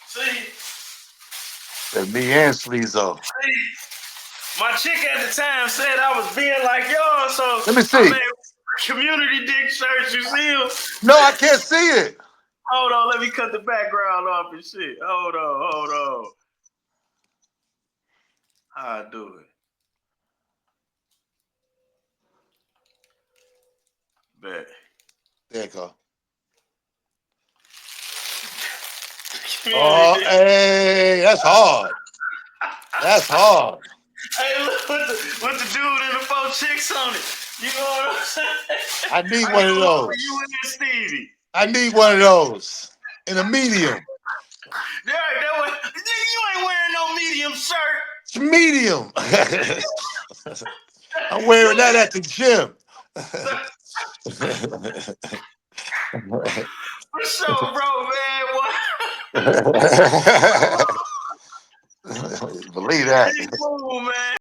See? That me and Sleezo. See? My chick at the time said I was being like y'all, so let me see. I made community dick shirts, you see them? No, I can't see it. Hold on, let me cut the background off and shit. Hold on. How I do it? Bet. There you go. Oh, hey, that's hard. That's hard. Hey, look with the dude and the 4 chicks on it. You know what I'm saying? I need one of those. You and Stevie. I need one of those in a medium. You ain't wearing no medium shirt. It's medium. I'm wearing that at the gym. For sure, bro, man. Believe that. Cool, man.